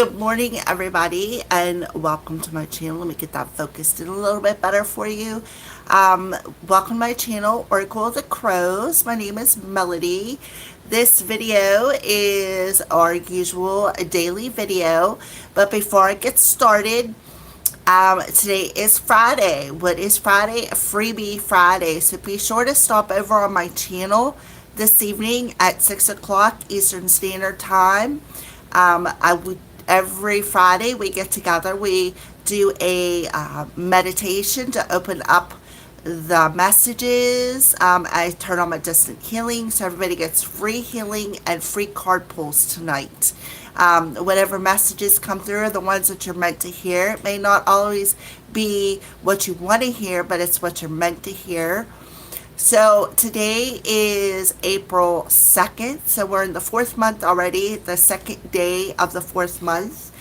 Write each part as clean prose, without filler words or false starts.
Good morning, everybody, and welcome to my channel. Let me get that focused in a little bit better for you. Um, Welcome to my channel, Oracle of the Crows. My name is Melody. This video is our usual daily video, but before I get started, today is Friday. What is Friday? A freebie Friday. So be sure to stop over on my channel this evening at 6 o'clock Eastern Standard Time. I would every Friday we get together. We do a meditation to open up the messages. I turn on my distant healing, so everybody gets free healing and free card pulls tonight. Whatever messages come through are the ones that you're meant to hear. It may not always be what you want to hear, but it's what you're meant to hear. So today is April 2nd, so we're in the fourth month already, the second day of the fourth month.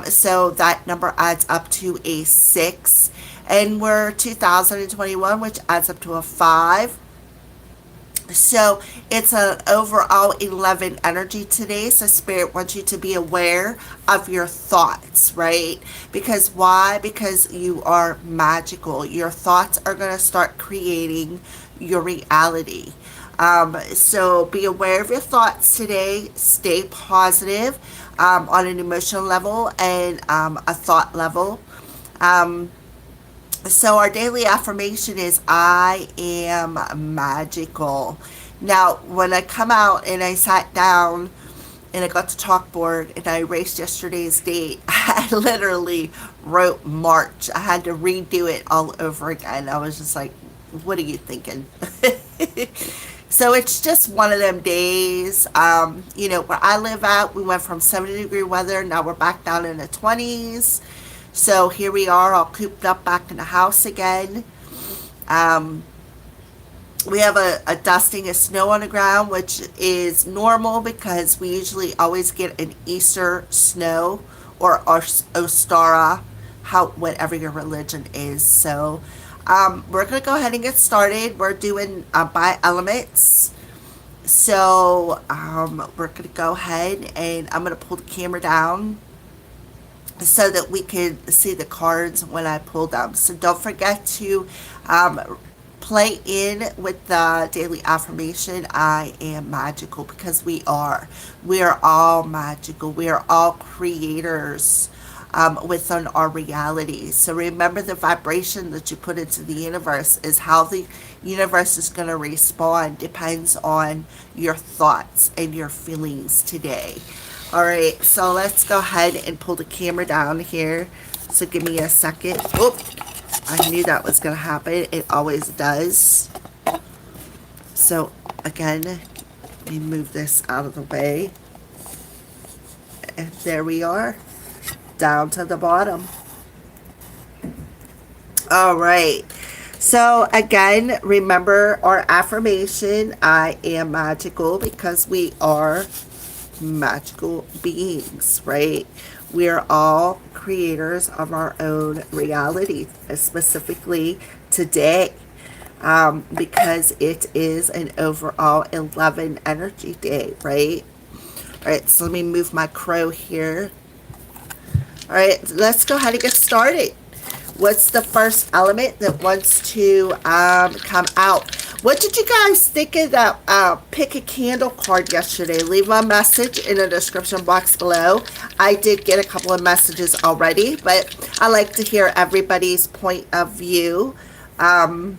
So that number adds up to a 6, and we're 2021, which adds up to a 5. So it's an overall 11 energy today. So Spirit wants you to be aware of your thoughts, right? Because why? Because you are magical. Your thoughts are going to start creating your reality. So be aware of your thoughts today. Stay positive on an emotional level and a thought level. So our daily affirmation is I am magical. Now, when I come out and I sat down and I got the chalkboard and I erased yesterday's date, I literally wrote March. I had to redo it all over again. I was just like, what are you thinking? So it's just one of them days. Where I live at, we went from 70-degree weather. Now we're back down in the 20s. So here we are, all cooped up back in the house again. We have a dusting of snow on the ground, which is normal because we usually always get an Easter snow or Ostara, whatever your religion is. So we're going to go ahead and get started. We're doing by elements. So we're going to go ahead and I'm going to pull the camera down so that we can see the cards when I pull them. So don't forget to play in with the daily affirmation, I am magical, because we are. We are all magical. We are all creators within our reality. So remember, the vibration that you put into the universe is how the universe is going to respond, depends on your thoughts and your feelings today. All right, so let's go ahead and pull the camera down here. So give me a second. Oop, I knew that was going to happen. It always does. So again, let me move this out of the way. And there we are, down to the bottom. All right. So again, remember our affirmation, I am magical, because we are magical beings, right? We are all creators of our own reality, specifically today, because it is an overall 11 energy day, right? All right, so let me move my crow here. All right, let's go ahead and get started. What's the first element that wants to come out? What did you guys think of that pick a candle card yesterday? Leave a message in the description box below. I did get a couple of messages already, but I like to hear everybody's point of view. Let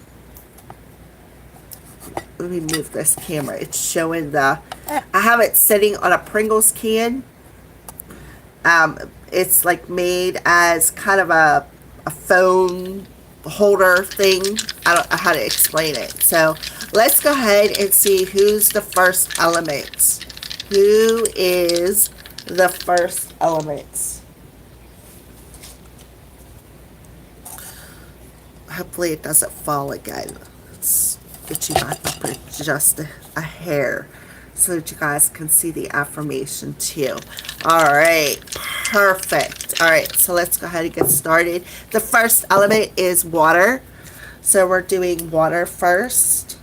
me move this camera. It's showing I have it sitting on a Pringles can. It's like made as kind of a phone holder thing. I don't know how to explain it. So let's go ahead and see who's the first element. Who is the first element? Hopefully it doesn't fall again. Let's get you back up just a hair so that you guys can see the affirmation too. All right, perfect. All right, so let's go ahead and get started. The first element is water. So we're doing water first.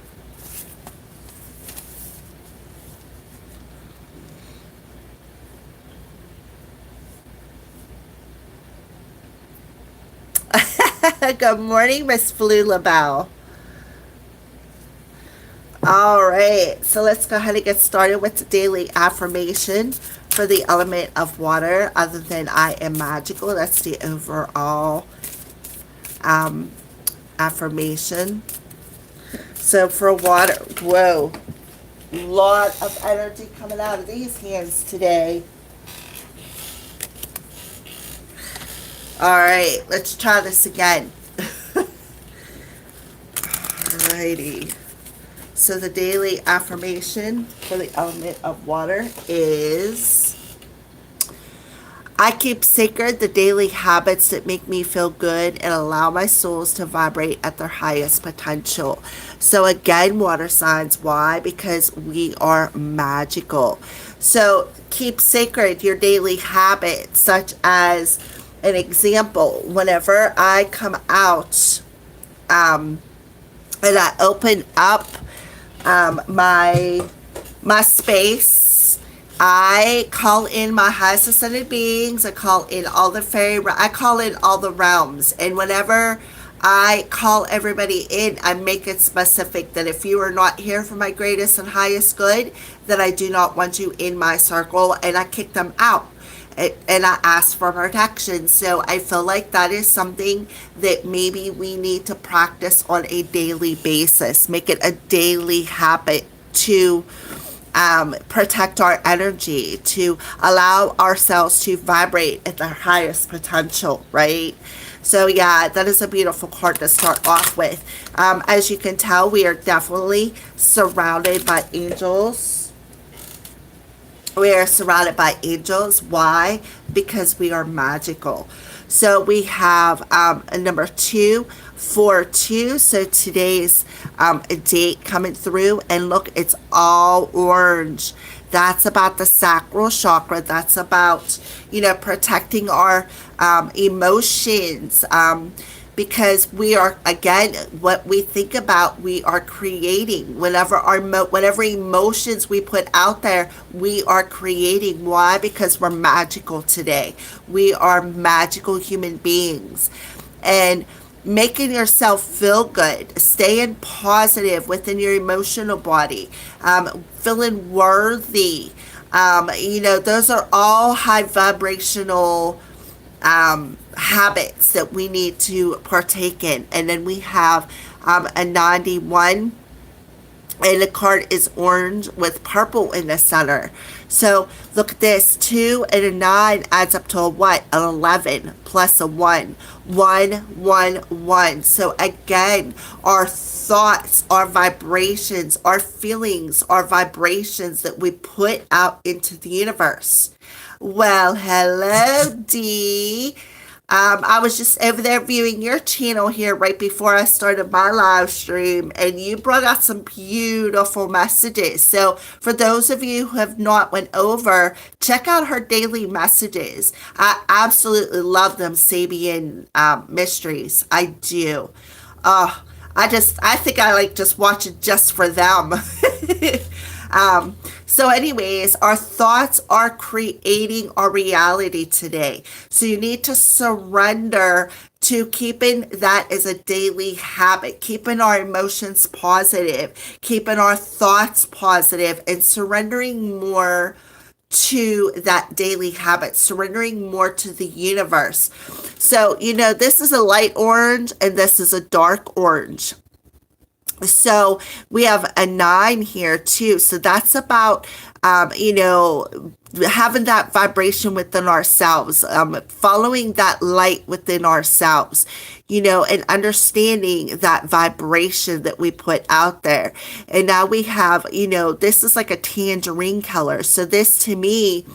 Good morning, Miss Flula Bell. All right, so let's go ahead and get started with the daily affirmation for the element of water. Other than I am magical, that's the overall um, affirmation. So for water, whoa, lot of energy coming out of these hands today. All right, let's try this again. Alrighty. So the daily affirmation for the element of water is I keep sacred the daily habits that make me feel good and allow my souls to vibrate at their highest potential. So again, water signs, why? Because we are magical. So keep sacred your daily habits, such as an example, whenever I come out and I open up my space. I call in my highest ascended beings. I call in all the I call in all the realms. And whenever I call everybody in, I make it specific that if you are not here for my greatest and highest good, that I do not want you in my circle, and I kick them out. And I ask for protection. So I feel like that is something that maybe we need to practice on a daily basis. Make it a daily habit to protect our energy, to allow ourselves to vibrate at our highest potential, right? So yeah, that is a beautiful card to start off with. As you can tell, we are definitely surrounded by angels. We are surrounded by angels. Why? Because we are magical. So we have a number 242. So today's date coming through, and look, it's all orange. That's about the sacral chakra. That's about, protecting our emotions. Because we are, again, what we think about, we are creating. Whatever emotions we put out there, we are creating. Why? Because we're magical today. We are magical human beings. And making yourself feel good, staying positive within your emotional body, feeling worthy. Those are all high vibrational habits that we need to partake in. And then we have a 91, and the card is orange with purple in the center. So look at this, 2 and a 9 adds up to a what? An 11 plus a 1. 1, 1, 1. So again, our thoughts, our vibrations, our feelings, our vibrations that we put out into the universe. Well, hello, Dee. I was just over there viewing your channel here right before I started my live stream, and you brought out some beautiful messages. So for those of you who have not went over, check out her daily messages. I absolutely love them, Sabian mysteries. I do. I think I like just watch it just for them. So anyways, our thoughts are creating our reality today. So you need to surrender to keeping that as a daily habit, keeping our emotions positive, keeping our thoughts positive, and surrendering more to that daily habit, surrendering more to the universe. So, this is a light orange and this is a dark orange. So we have a 9 here too. So that's about, having that vibration within ourselves, following that light within ourselves, and understanding that vibration that we put out there. And now we have, this is like a tangerine color. So this to me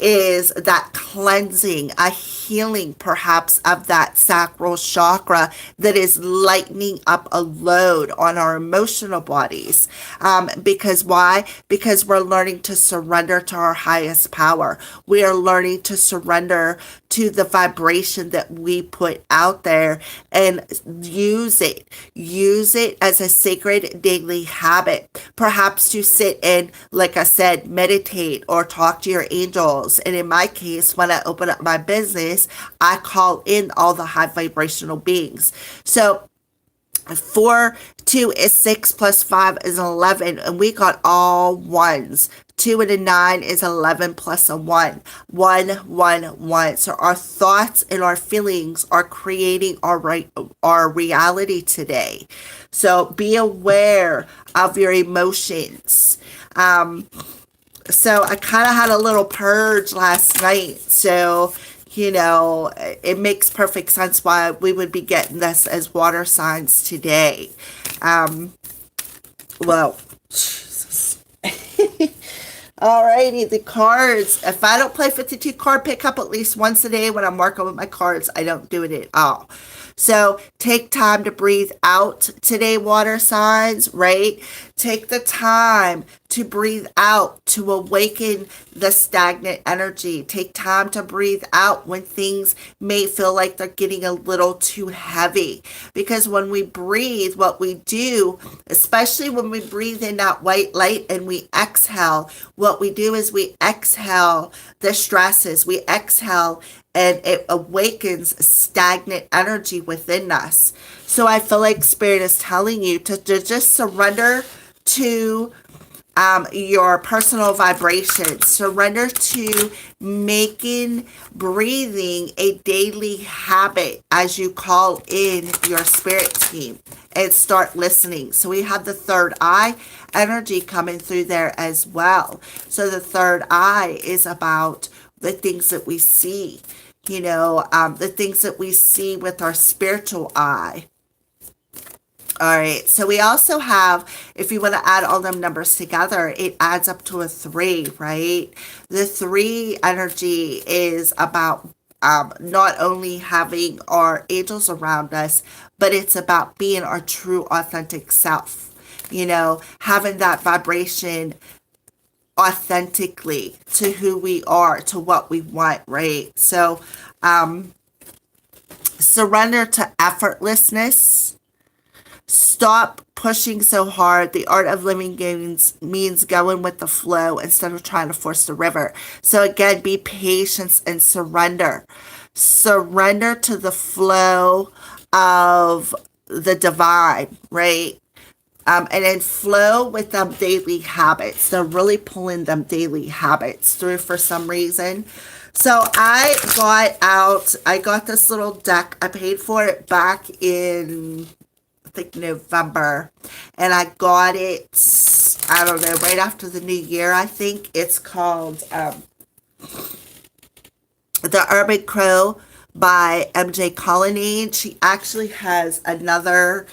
is that cleansing, a healing perhaps of that sacral chakra that is lightening up a load on our emotional bodies. Because why? Because we're learning to surrender to our highest power. We are learning to surrender to the vibration that we put out there and use it as a sacred daily habit, perhaps to sit and, like I said, meditate or talk to your angels, angels. And in my case, when I open up my business, I call in all the high vibrational beings. So 4, 2 is 6 plus 5 is 11, and we got all ones. 2 and a 9 is 11 plus a 1. 1, 1, 1. So our thoughts and our feelings are creating our reality today. So be aware of your emotions. So I kind of had a little purge last night. So, it makes perfect sense why we would be getting this as water signs today. Well, Jesus. Alrighty, the cards. If I don't play 52 card pickup at least once a day when I'm working with my cards, I don't do it at all. So take time to breathe out today, water signs, right? Take the time to breathe out to awaken the stagnant energy. Take time to breathe out when things may feel like they're getting a little too heavy. Because when we breathe, what we do, especially when we breathe in that white light and we exhale, what we do is we exhale the stresses. We exhale and it awakens stagnant energy within us. So I feel like Spirit is telling you to just surrender to your personal vibration. Surrender to making breathing a daily habit as you call in your spirit team and start listening. So we have the third eye energy coming through there as well. So the third eye is about the things that we see, the things that we see with our spiritual eye. All right, so we also have, if you want to add all them numbers together, it adds up to a 3, right? The 3 energy is about not only having our angels around us, but it's about being our true, authentic self, having that vibration authentically to who we are, to what we want, right? So surrender to effortlessness. Stop pushing so hard. The art of living means going with the flow instead of trying to force the river. So again, be patient and surrender. Surrender to the flow of the divine, right? And then flow with them daily habits. They're really pulling them daily habits through for some reason. So I got this little deck. I paid for it back in, I think, November. And I got it, I don't know, right after the new year, I think. It's called The Urban Crow by MJ Colonnade. She actually has another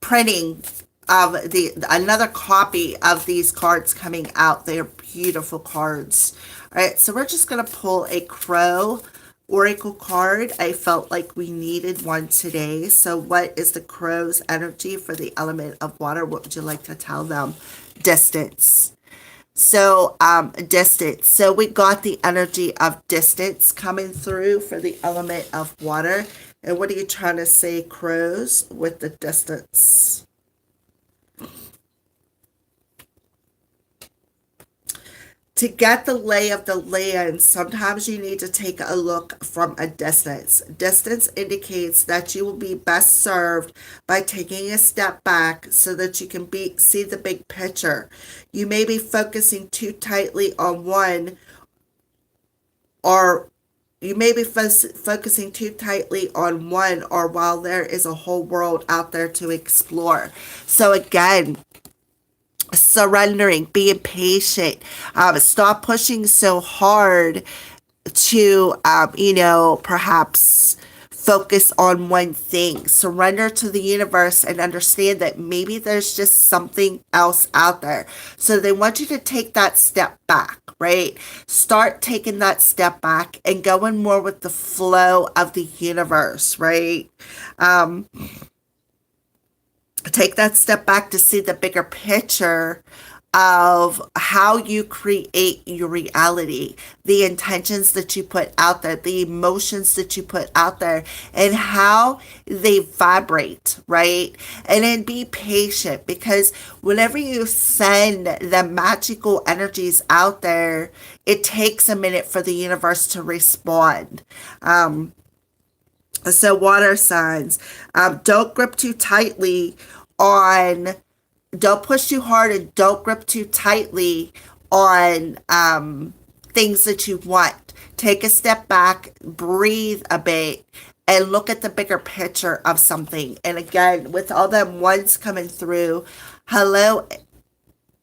printing of another copy of these cards coming out. They're beautiful cards. All right, so we're just going to pull a Crow Oracle card. I felt like we needed one today. So what is the Crow's energy for the element of water? What would you like to tell them? Distance. So distance. So we got the energy of distance coming through for the element of water. And what are you trying to say, Crows, with the distance? To get the lay of the land, sometimes you need to take a look from a distance. Distance indicates that you will be best served by taking a step back so that you can see the big picture. You may be focusing too tightly on one, or you may be focusing too tightly on one, or while there is a whole world out there to explore. So again, surrendering, being patient, stop pushing so hard to, perhaps focus on one thing. Surrender to the universe and understand that maybe there's just something else out there. So they want you to take that step back, right? Start taking that step back and going more with the flow of the universe, right? Take that step back to see the bigger picture of how you create your reality, the intentions that you put out there, the emotions that you put out there, and how they vibrate, right? And then be patient, because whenever you send the magical energies out there, it takes a minute for the universe to respond. So water signs, don't grip too tightly on, don't push too hard, and don't grip too tightly on things that you want. Take a step back, breathe a bit, and look at the bigger picture of something. And again, with all them ones coming through, hello,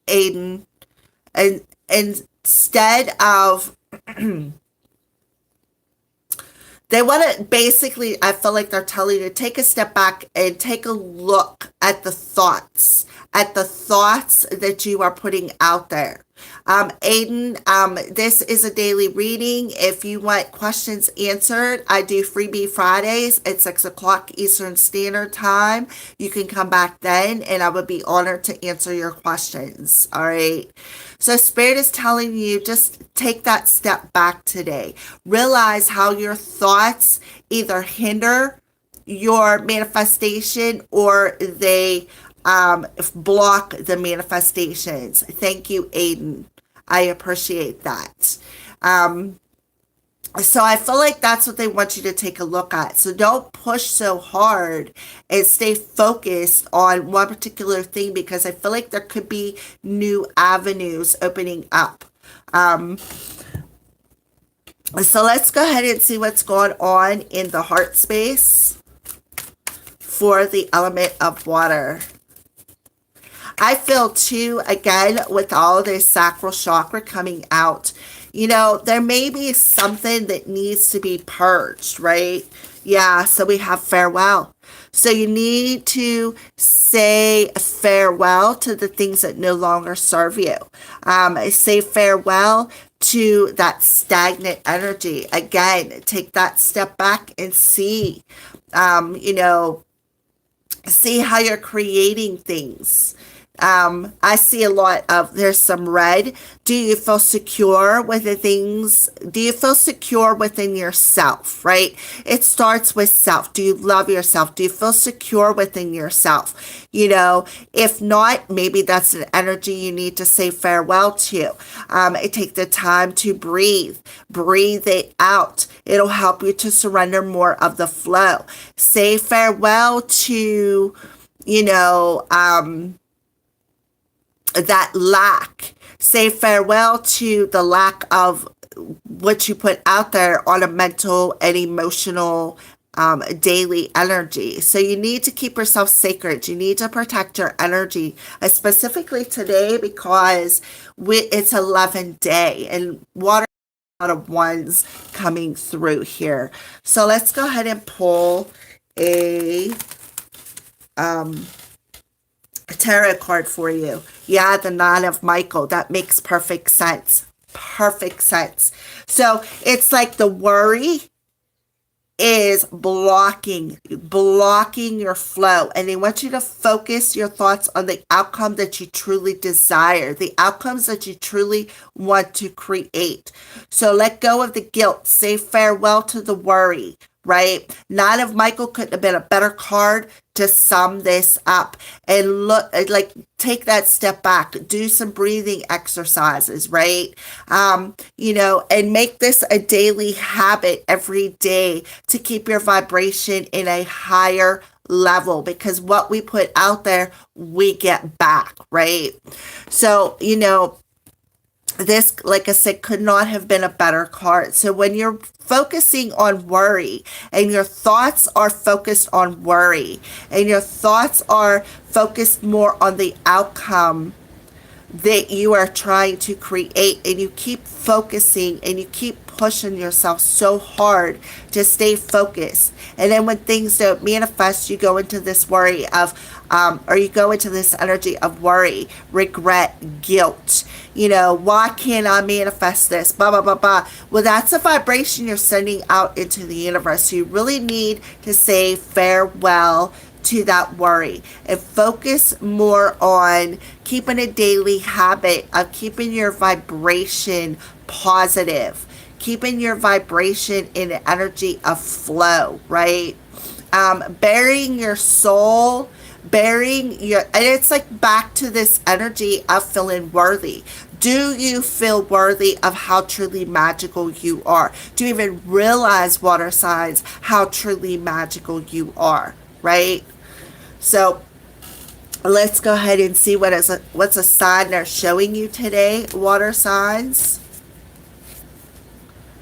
Aiden. And instead of they want to basically, I feel like they're telling you to take a step back and take a look at at the thoughts that you are putting out there. Aiden, this is a daily reading. If you want questions answered, I do Freebie Fridays at 6 o'clock Eastern Standard Time. You can come back then, and I would be honored to answer your questions. All right. So Spirit is telling you, just take that step back today. Realize how your thoughts either hinder your manifestation or they block the manifestations. Thank you, Aiden. I appreciate that. So I feel like that's what they want you to take a look at. So don't push so hard, and stay focused on one particular thing, because I feel like there could be new avenues opening up. So let's go ahead and see what's going on in the heart space for the element of water. I feel too, again, with all this sacral chakra coming out, you know, there may be something that needs to be purged, right? Yeah, so we have farewell. So you need to say farewell to the things that no longer serve you. Say farewell to that stagnant energy. Again, take that step back and see, see how you're creating things. I see a lot of, there's some red. Do you feel secure with the things? Do you feel secure within yourself, right? It starts with self. Do you love yourself? Do you feel secure within yourself? You know, if not, maybe that's an energy you need to say farewell to. Take the time to breathe it out. It'll help you to surrender more of the flow. Say farewell to, that lack. Say farewell to the lack of what you put out there on a mental and emotional daily energy. So you need to keep yourself sacred. You need to protect your energy, specifically today, because it's 11th day and water, a lot of ones coming through here. So let's go ahead and pull a tarot card for you. Yeah, the Nine of Michael. That makes perfect sense. Perfect sense. So it's like the worry is blocking your flow, and they want you to focus your thoughts on the outcome that you truly desire, the outcomes that you truly want to create. So let go of the guilt. Say farewell to the worry, right? Nine of Michael couldn't have been a better card to sum this up. And look, like, take that step back, do some breathing exercises, right? And make this a daily habit every day to keep your vibration in a higher level, because what we put out there, we get back, right? So, this, like I said, could not have been a better card. So when you're focusing on worry, and your thoughts are focused on worry, and your thoughts are focused more on the outcome that you are trying to create, and you keep focusing and you keep pushing yourself so hard to stay focused, and then when things don't manifest, you go into this worry of or you go into this energy of worry, regret, guilt. Why can't I manifest this? Blah, blah, blah, blah. Well, that's a vibration you're sending out into the universe. So you really need to say farewell to that worry and focus more on keeping a daily habit of keeping your vibration positive, keeping your vibration in an energy of flow, right? Burying your soul, burying your, and it's like back to this energy of feeling worthy. Do you feel worthy of how truly magical you are? Do you even realize, water signs, how truly magical you are, right? So let's go ahead and see what's a sign they're showing you today, water signs.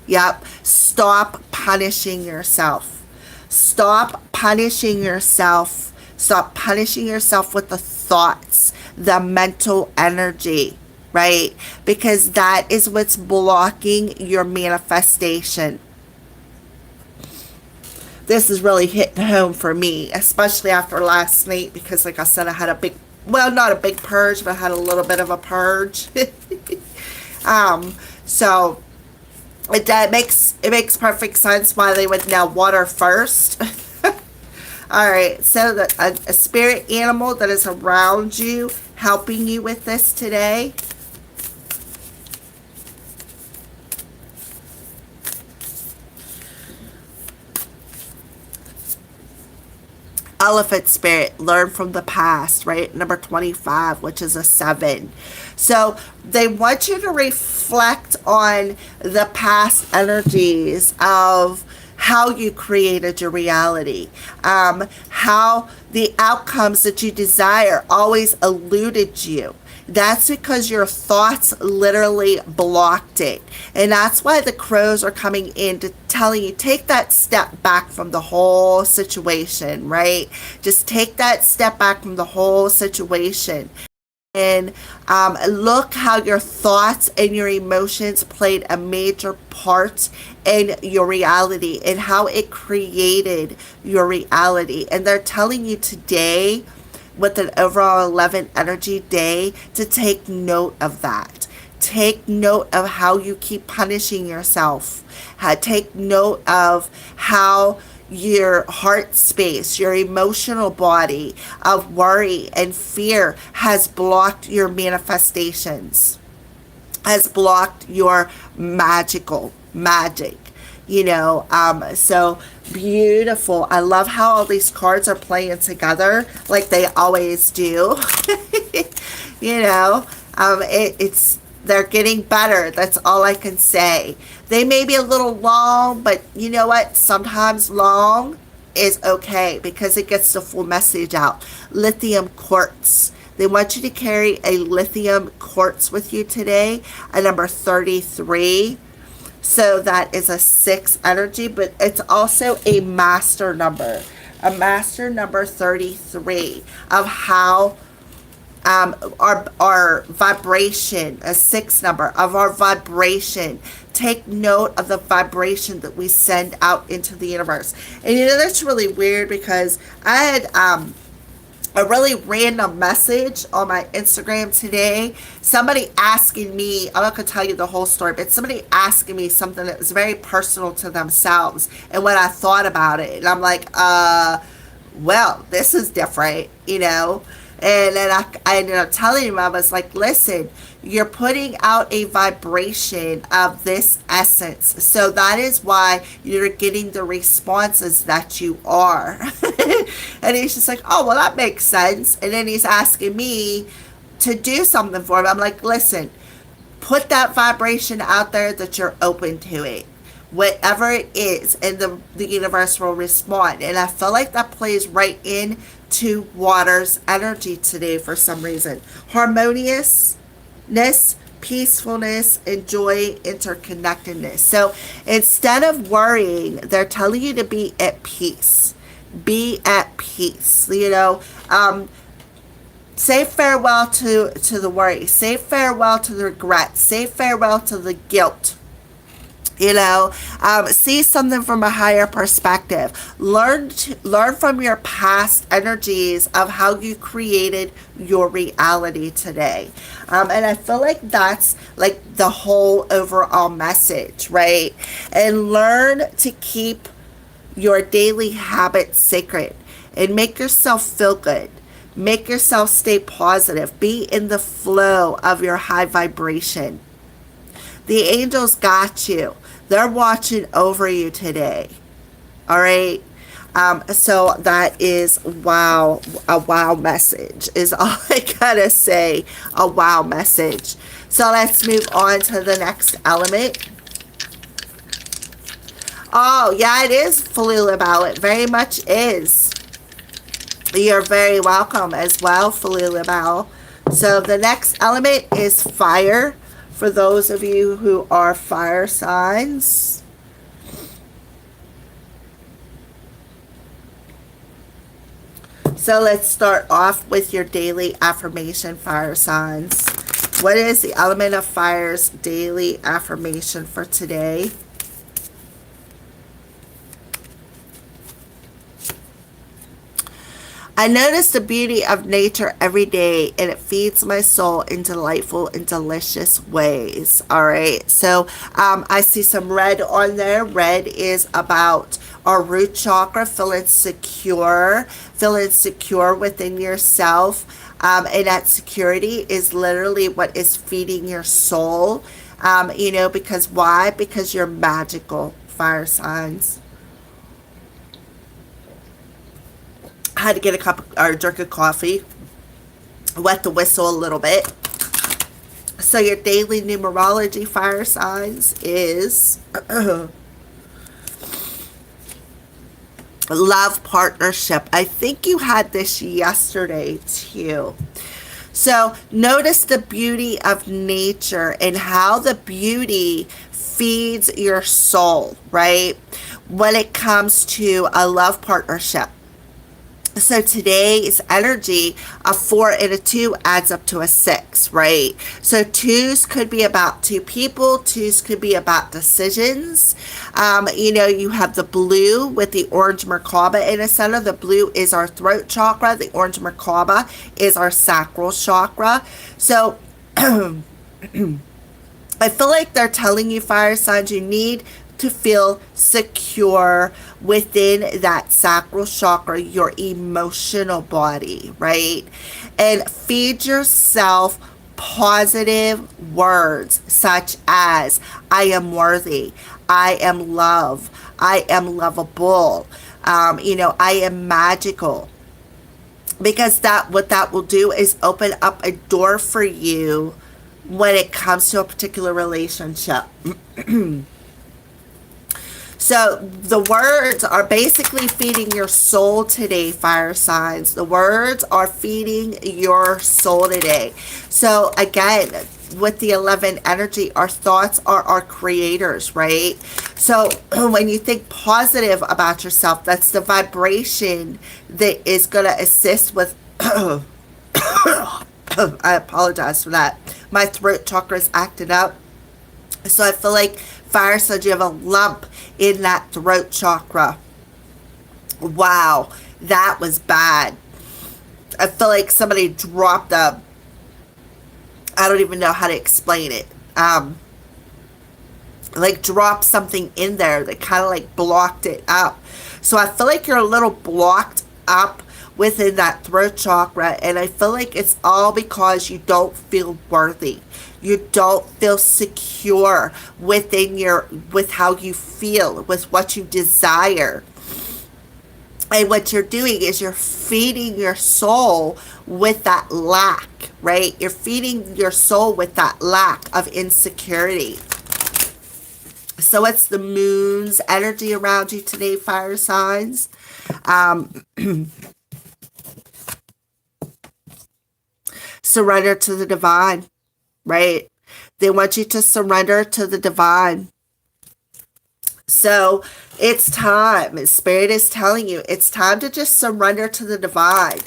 Yep. Stop punishing yourself. Stop punishing yourself. Stop punishing yourself with the thoughts, the mental energy, right? Because that is what's blocking your manifestation. This is really hitting home for me, especially after last night, because like I said, I had a big, well, not a big purge, but I had a little bit of a purge. So it makes perfect sense why they would now water first. All right, so a spirit animal that is around you, helping you with this today. Elephant spirit, learn from the past, right? Number 25, which is a 7. So they want you to reflect on the past energies of how you created your reality, how the outcomes that you desire always eluded you. That's because your thoughts literally blocked it. And that's why the crows are coming in to telling you, take that step back from the whole situation, right? Just take that step back from the whole situation. And look how your thoughts and your emotions played a major part in your reality and how it created your reality. And they're telling you today, with an overall 11 energy day, to take note of that. Take note of how you keep punishing yourself. Take note of how your heart space, your emotional body of worry and fear has blocked your manifestations, has blocked your magic. So beautiful. I love how all these cards are playing together like they always do. It's they're getting better. That's all I can say. They may be a little long, but you know what? Sometimes long is okay because it gets the full message out. Lithium quartz. They want you to carry a lithium quartz with you today, a number 33. So that is a 6 energy, but it's also a master number. A master number 33 of how our vibration, a 6 number of our vibration. Take note of the vibration that we send out into the universe. And that's really weird because I had a really random message on my Instagram today. Somebody asking me, I'm not going to tell you the whole story, but somebody asking me something that was very personal to themselves and what I thought about it. And I'm like, well, this is different, And then I ended up telling him, I was like, listen, you're putting out a vibration of this essence. So that is why you're getting the responses that you are. And he's just like, oh, well, that makes sense. And then he's asking me to do something for him. I'm like, listen, put that vibration out there that you're open to it. Whatever it is, and the universe will respond. And I feel like that plays right in to water's energy today for some reason. Harmoniousness, peacefulness, and joy, interconnectedness. So instead of worrying, they're telling you to be at peace. Be at peace. Say farewell to the worry. Say farewell to the regret. Say farewell to the guilt. See something from a higher perspective. Learn from your past energies of how you created your reality today. And I feel like that's like the whole overall message, right? And learn to keep your daily habits sacred. and make yourself feel good. Make yourself stay positive. Be in the flow of your high vibration. The angels got you. They're watching over you today. All right. So that is wow, a wow message is all I gotta say. A wow message. So let's move on to the next element. Oh, yeah, it is Falula Ballot. Very much is. You're very welcome as well, Falula Ballot. So the next element is fire. For those of you who are fire signs. So let's start off with your daily affirmation, fire signs. What is the element of fire's daily affirmation for today? I notice the beauty of nature every day, and it feeds my soul in delightful and delicious ways. All right. So I see some red on there. Red is about our root chakra, feeling secure within yourself. And that security is literally what is feeding your soul. Because why? Because you're magical, fire signs. I had to get a cup or drink of coffee, wet the whistle a little bit. So your daily numerology, fire signs, is love partnership. I think you had this yesterday too. So notice the beauty of nature and how the beauty feeds your soul, right? When it comes to a love partnership. So today's energy, a 4 and a 2 adds up to a 6, right? So 2s could be about two people. 2s could be about decisions. You have the blue with the orange Merkaba in the center. The blue is our throat chakra. The orange Merkaba is our sacral chakra. So I feel like they're telling you, fire signs, you need to feel secure within that sacral chakra, your emotional body, right? And feed yourself positive words such as, I am worthy, I am love, I am lovable, I am magical. Because what that will do is open up a door for you when it comes to a particular relationship. So the words are basically feeding your soul today, fire signs. The words are feeding your soul today. So again, with the 11 energy, our thoughts are our creators, right? So when you think positive about yourself, that's the vibration that is going to assist with I apologize for that. My throat chakra is acting up. So I feel like fire said you have a lump in that throat chakra. Wow, that was bad. I feel like somebody dropped I don't even know how to explain it. Like dropped something in there that kind of like blocked it up. So I feel like you're a little blocked up within that throat chakra, and I feel like it's all because you don't feel worthy. You don't feel secure with how you feel, with what you desire. And what you're doing is you're feeding your soul with that lack, right? You're feeding your soul with that lack of insecurity. So it's the moon's energy around you today, fire signs. Surrender to the divine, right? They want you to surrender to the divine. So it's time. Spirit is telling you it's time to just surrender to the divine.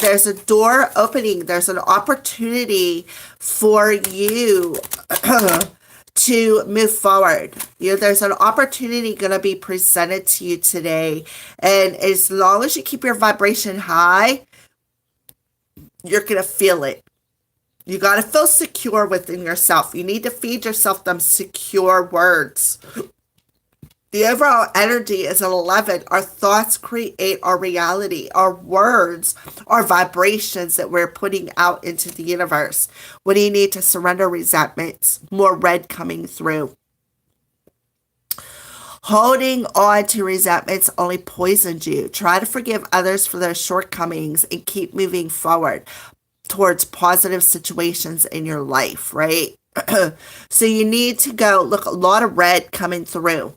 There's a door opening. There's an opportunity for you to move forward. There's an opportunity going to be presented to you today. And as long as you keep your vibration high, you're going to feel it. You got to feel secure within yourself. You need to feed yourself them secure words. The overall energy is an 11. Our thoughts create our reality. Our words are vibrations that we're putting out into the universe. What do you need to surrender resentments? More red coming through. Holding on to resentments only poisons you. Try to forgive others for their shortcomings and keep moving forward towards positive situations in your life, right? So you need to go, look, a lot of red coming through.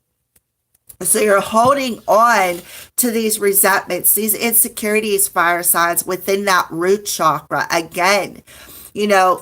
So you're holding on to these resentments, these insecurities, fire signs within that root chakra. Again,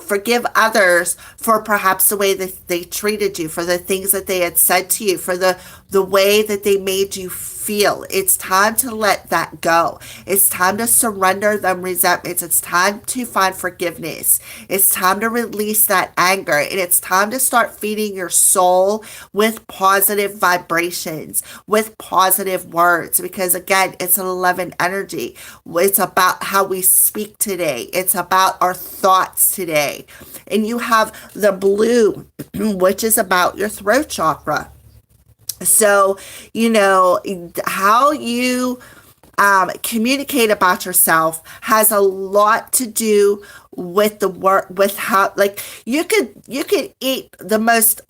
forgive others for perhaps the way that they treated you, for the things that they had said to you, for the way that they made you feel. It's time to let that go. It's time to surrender them resentments. It's time to find forgiveness. It's time to release that anger. And it's time to start feeding your soul with positive vibrations, with positive words. Because again, it's an 11 energy. It's about how we speak today. It's about our thoughts today. And you have the blue, which is about your throat chakra. So, how you communicate about yourself has a lot to do with the work, with how, like, you could eat the most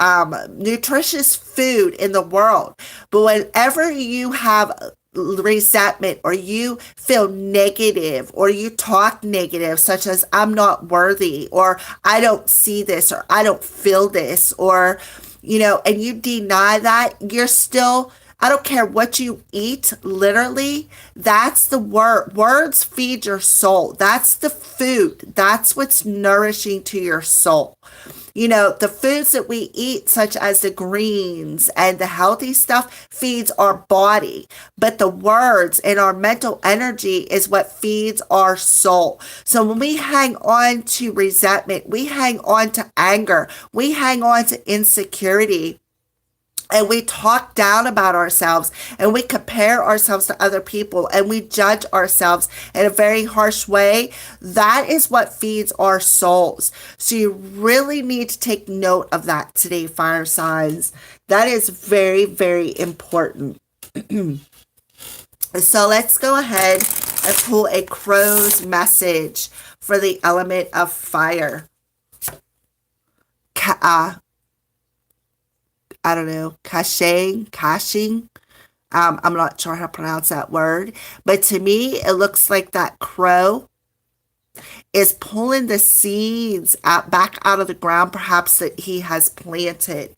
nutritious food in the world, but whenever you have resentment or you feel negative or you talk negative, such as I'm not worthy, or I don't see this, or I don't feel this, or and you deny that, you're still, I don't care what you eat, literally, that's the word. Words feed your soul. That's the food. That's what's nourishing to your soul. The foods that we eat, such as the greens and the healthy stuff, feeds our body. But the words and our mental energy is what feeds our soul. So when we hang on to resentment, we hang on to anger, we hang on to insecurity, and we talk down about ourselves, and we compare ourselves to other people, and we judge ourselves in a very harsh way, that is what feeds our souls. So you really need to take note of that today, fire signs. That is very, very important. So let's go ahead and pull a crow's message for the element of fire. I don't know, caching. I'm not sure how to pronounce that word, but to me, it looks like that crow is pulling the seeds back out of the ground, perhaps that he has planted.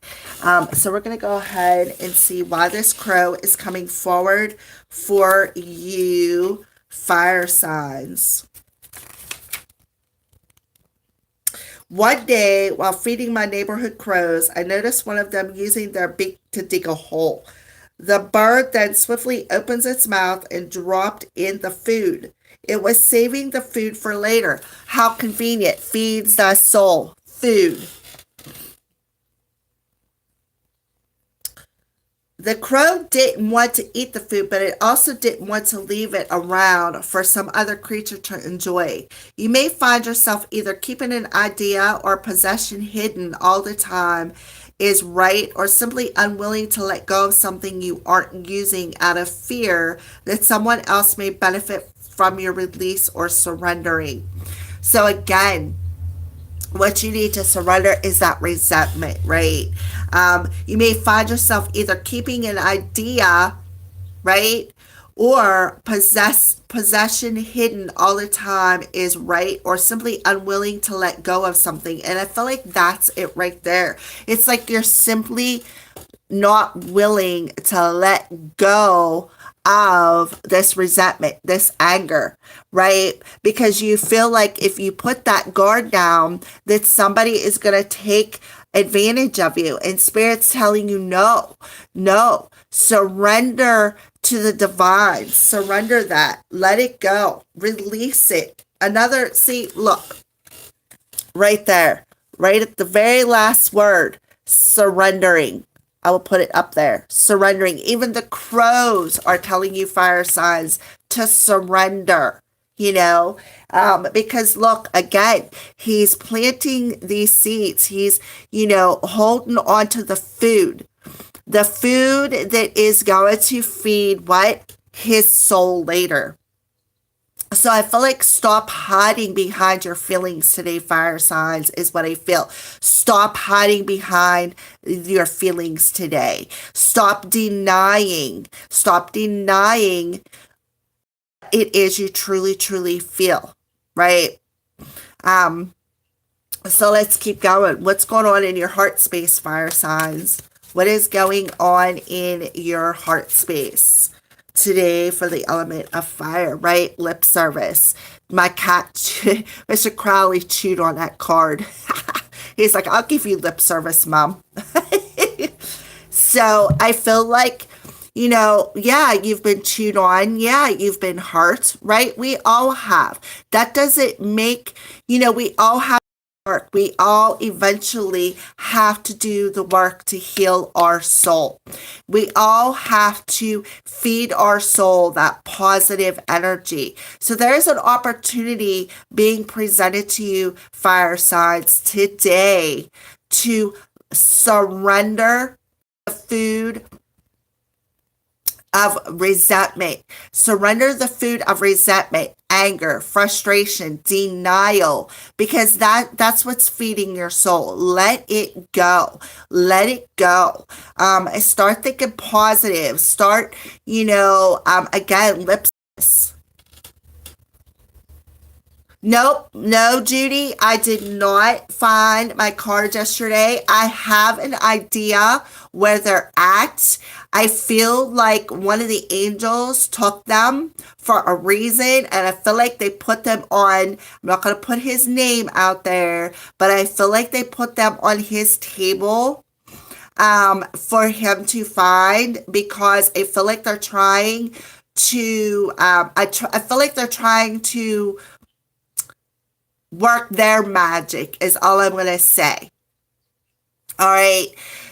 So we're going to go ahead and see why this crow is coming forward for you, fire signs. One day, while feeding my neighborhood crows, I noticed one of them using their beak to dig a hole. The bird then swiftly opens its mouth and dropped in the food. It was saving the food for later. How convenient. Feeds the soul. Food. The crow didn't want to eat the food, but it also didn't want to leave it around for some other creature to enjoy. You may find yourself either keeping an idea or possession hidden all the time is right, or simply unwilling to let go of something you aren't using out of fear that someone else may benefit from your release or surrendering. So again, what you need to surrender is that resentment, right? You may find yourself either keeping an idea, right? Or possession hidden all the time is right, or simply unwilling to let go of something. And I feel like that's it right there. It's like you're simply not willing to let go of this resentment, this anger, right? Because you feel like if you put that guard down, that somebody is going to take advantage of you. And Spirit's telling you, no, surrender to the divine. Surrender that. Let it go. Release it. See, look, right there, right at the very last word, surrendering. I will put it up there. Surrendering. Even the crows are telling you, fire signs, to surrender, because look, again, he's planting these seeds. He's, holding on to the food. The food that is going to feed what? His soul later. So I feel like stop hiding behind your feelings today, fire signs, is what I feel. Stop hiding behind your feelings today. Stop denying. Stop denying it is you truly, truly feel, right? So let's keep going. What's going on in your heart space, fire signs? What is going on in your heart space today for the element of fire, right? Lip service. My cat, Mr. Crowley, chewed on that card. He's like, I'll give you lip service, Mom. So I feel like, yeah, you've been chewed on. Yeah, you've been hurt, right? We all have. That doesn't make, we all have work. We all eventually have to do the work to heal our soul. We all have to feed our soul that positive energy. So there's an opportunity being presented to you, fire signs, today to surrender the food of resentment. Surrender the food of resentment, anger, frustration, denial, because that's what's feeding your soul. Let it go. Let it go. Start thinking positive. Start, again, lips. Nope, no, Judy, I did not find my cards yesterday. I have an idea where they're at. I feel like one of the angels took them for a reason, and I feel like they put them on. I'm not going to put his name out there, but I feel like they put them on his table for him to find, because I feel like they're trying to, I feel like they're trying to work their magic, is all I'm going to say. All right.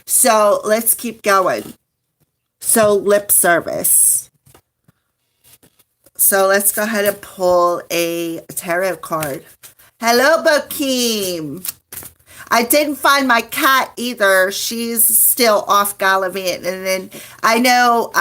So let's keep going. So lip service. So let's go ahead and pull a tarot card. Hello, Bokeem. I didn't find my cat either. She's still off gallivanting. And then I know,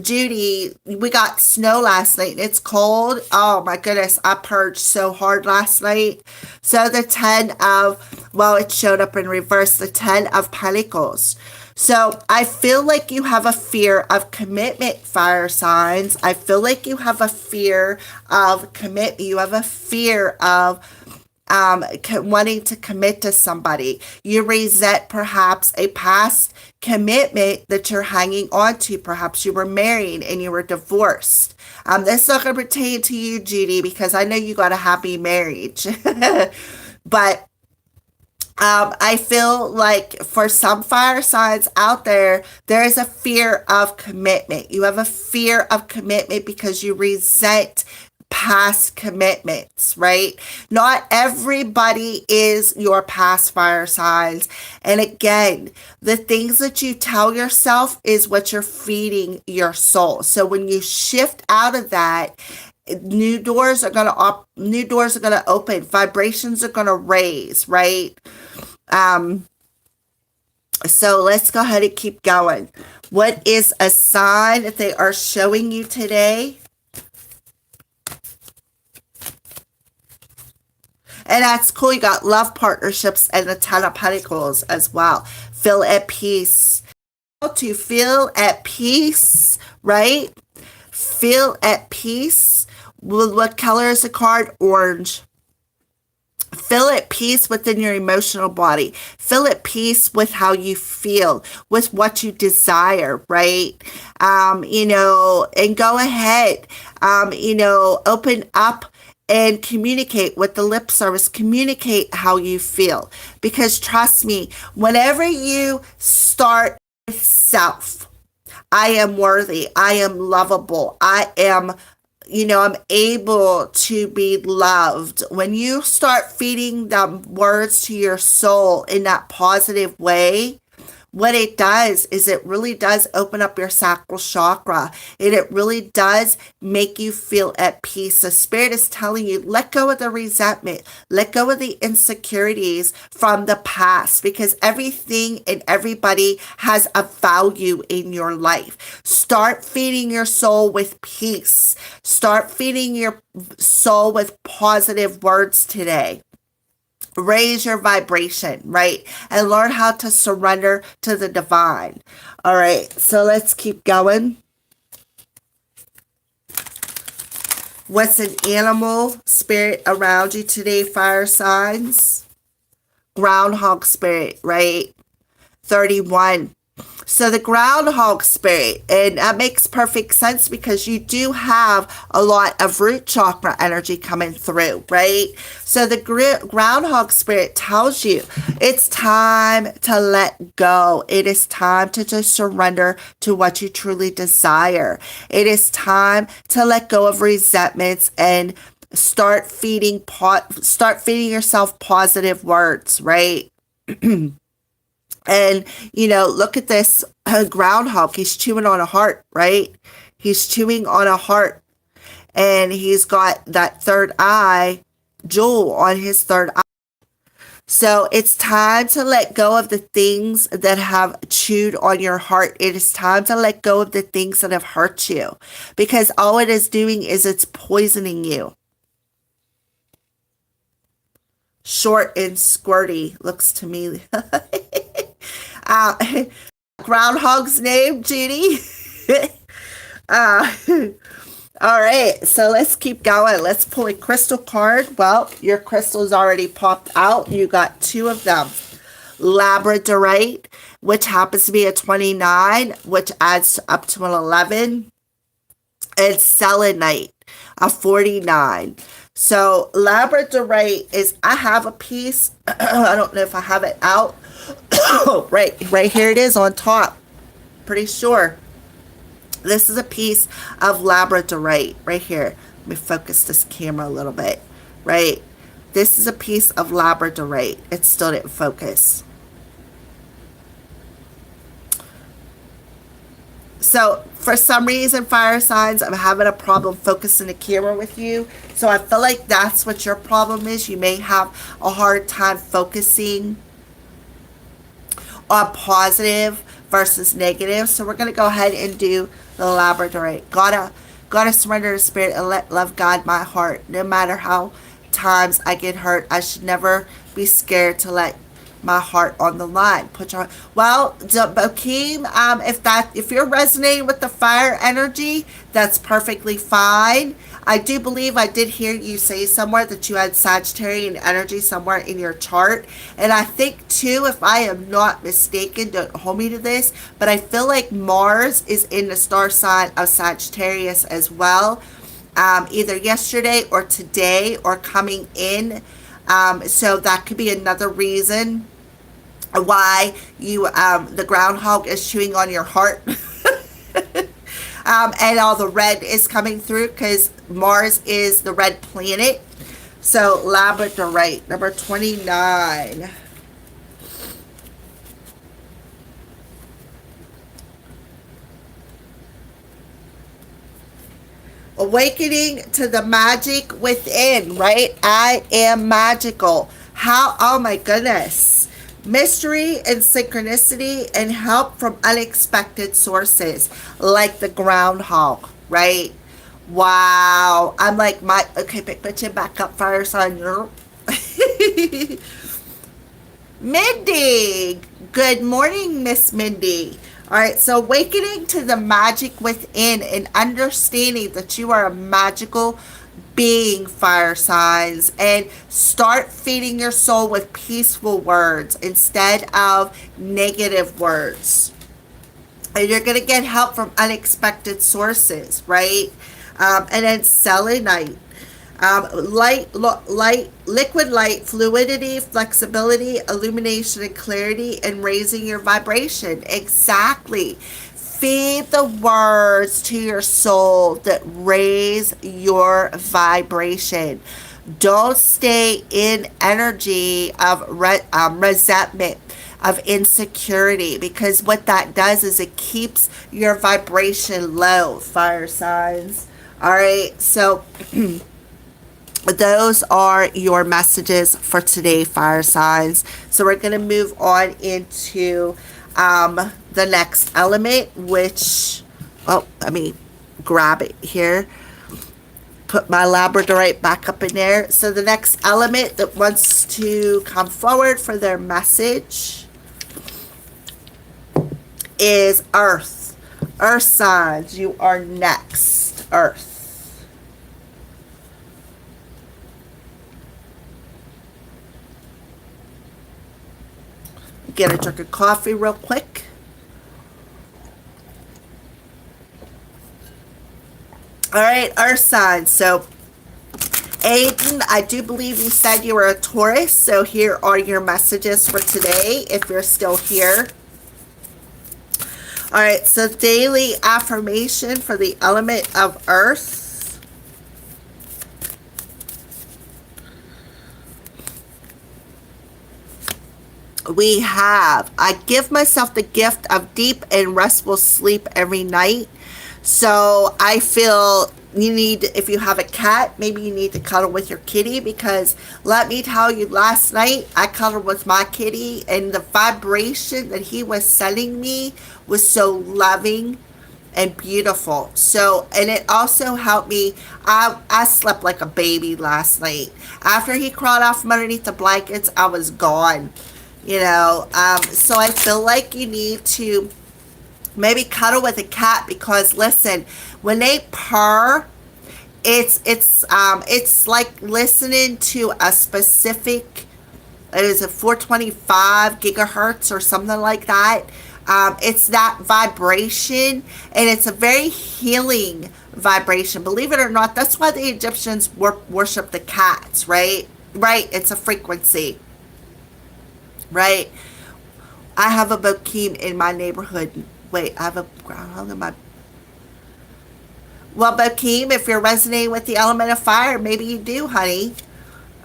Judy, we got snow last night and it's cold. Oh my goodness, I purged so hard last night. So the 10 of, well, it showed up in reverse, the 10 of Pentacles. So I feel like you have a fear of commitment, fire signs. I feel like you have a fear of commitment. You have a fear of wanting to commit to somebody. You resent perhaps a past commitment that you're hanging on to. Perhaps you were married and you were divorced. That's not going to pertain to you, Judy, because I know you got a happy marriage. But I feel like for some fire signs out there, there is a fear of commitment. You have a fear of commitment because you resent past commitments, right? Not everybody is your past fire signs. And again, the things that you tell yourself is what you're feeding your soul. So when you shift out of that, new doors are going to open, vibrations are going to raise, right? So let's go ahead and keep going. What is a sign that they are showing you today? And that's cool. You got love partnerships and the 10 of Pentacles as well. Feel at peace. To feel at peace, right? Feel at peace. What color is the card? Orange. Feel at peace within your emotional body. Feel at peace with how you feel, with what you desire, right? And go ahead, open up and communicate with the lip service. Communicate how you feel. Because trust me, whenever you start with self, I am worthy, I am lovable, I am, I'm able to be loved. When you start feeding the words to your soul in that positive way, what it does is it really does open up your sacral chakra, and it really does make you feel at peace. The spirit is telling you, let go of the resentment, let go of the insecurities from the past, because everything and everybody has a value in your life. Start feeding your soul with peace. Start feeding your soul with positive words today. Raise your vibration, right? And learn how to surrender to the divine. All right, so let's keep going. What's an animal spirit around you today, fire signs? Groundhog spirit, right? 31. So the groundhog spirit, and that makes perfect sense because you do have a lot of root chakra energy coming through, right? So the groundhog spirit tells you it's time to let go. It is time to just surrender to what you truly desire. It is time to let go of resentments and start feeding yourself positive words, right? And, look at this groundhog. He's chewing on a heart, right? He's chewing on a heart. And he's got that third eye, jewel on his third eye. So it's time to let go of the things that have chewed on your heart. It is time to let go of the things that have hurt you. Because all it is doing is it's poisoning you. Short and squirty looks to me. Groundhog's name, Judy. All right, so let's keep going. Let's pull a crystal card. Well, your crystal's already popped out. You got 2 of them. Labradorite, which happens to be a 29, which adds up to an 11. And selenite, a 49. So labradorite is, I have a piece. I don't know if I have it out. right here it is on top. Pretty sure. This is a piece of labradorite right here. Let me focus this camera a little bit. Right. This is a piece of labradorite. It still didn't focus. So for some reason, fire signs, I'm having a problem focusing the camera with you. So I feel like that's what your problem is. You may have a hard time focusing on positive versus negative. So we're going to go ahead and do the labradorite. Gotta surrender to spirit and let love guide my heart. No matter how times I get hurt, I should never be scared to let my heart on the line. Put your Bokeem, if you're resonating with the fire energy, that's perfectly fine. I do believe I did hear you say somewhere that you had Sagittarian energy somewhere in your chart, and I think too, if I am not mistaken, don't hold me to this, but I feel like Mars is in the star sign of Sagittarius as well, either yesterday or today or coming in. So that could be another reason why the groundhog is chewing on your heart. And all the red is coming through because Mars is the red planet. So labradorite, number 29. Awakening to the magic within, right? I am magical. Oh my goodness. Mystery and synchronicity and help from unexpected sources, like the groundhog, right? Wow. I'm like, okay, put your back up, fire sign. Mindy. Good morning, Miss Mindy. All right, so awakening to the magic within and understanding that you are a magical being, fire signs, and start feeding your soul with peaceful words instead of negative words. And you're going to get help from unexpected sources, right? And then selenite. Liquid light, fluidity, flexibility, illumination, and clarity, and raising your vibration. Exactly. Feed the words to your soul that raise your vibration. Don't stay in energy of resentment. of insecurity, because what that does is it keeps your vibration low, fire signs. All right, so those are your messages for today, fire signs. So we're going to move on into the next element, which, oh, let me grab it here. Put my labradorite back up in there. So the next element that wants to come forward for their message is Earth. Earth signs, you are next. Earth. Get a drink of coffee real quick. All right, Earth signs. So, Aiden, I do believe you said you were a Taurus. So here are your messages for today, if you're still here. All right, so daily affirmation for the element of Earth. We have, I give myself the gift of deep and restful sleep every night. So I feel you need, if you have a cat, maybe you need to cuddle with your kitty, because let me tell you, last night I cuddled with my kitty and the vibration that he was sending me was so loving and beautiful. So, and it also helped me. I slept like a baby last night. After he crawled out from underneath the blankets, I was gone. So I feel like you need to maybe cuddle with a cat, because listen, when they purr, it's like listening to a specific, it is a 425 gigahertz or something like that. It's that vibration, and it's a very healing vibration. Believe it or not, that's why the Egyptians worship the cats, right? Right, it's a frequency, right? I have a bokeem in my neighborhood. Wait, I have a groundhog in my... Well, bokeem, if you're resonating with the element of fire, maybe you do, honey.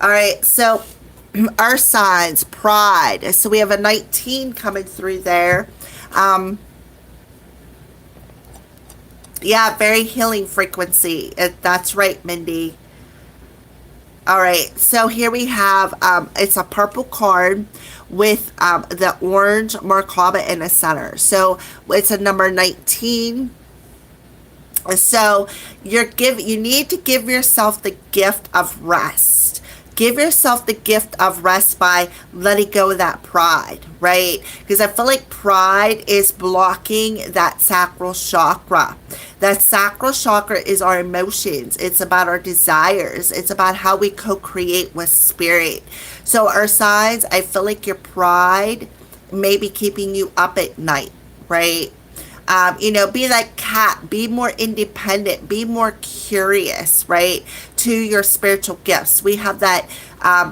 All right, so Earth signs, pride. So we have a 19 coming through there. Yeah, very healing frequency. That's right, Mindy. All right, so here we have, it's a purple card with the orange Merkaba in the center. So it's a number 19. So you need to give yourself the gift of rest. Give yourself the gift of rest by letting go of that pride, right? Because I feel like pride is blocking that sacral chakra. That sacral chakra is our emotions. It's about our desires. It's about how we co-create with spirit. So our signs, I feel like your pride may be keeping you up at night, right? Be that cat, be more independent, be more curious, right, to your spiritual gifts. We have that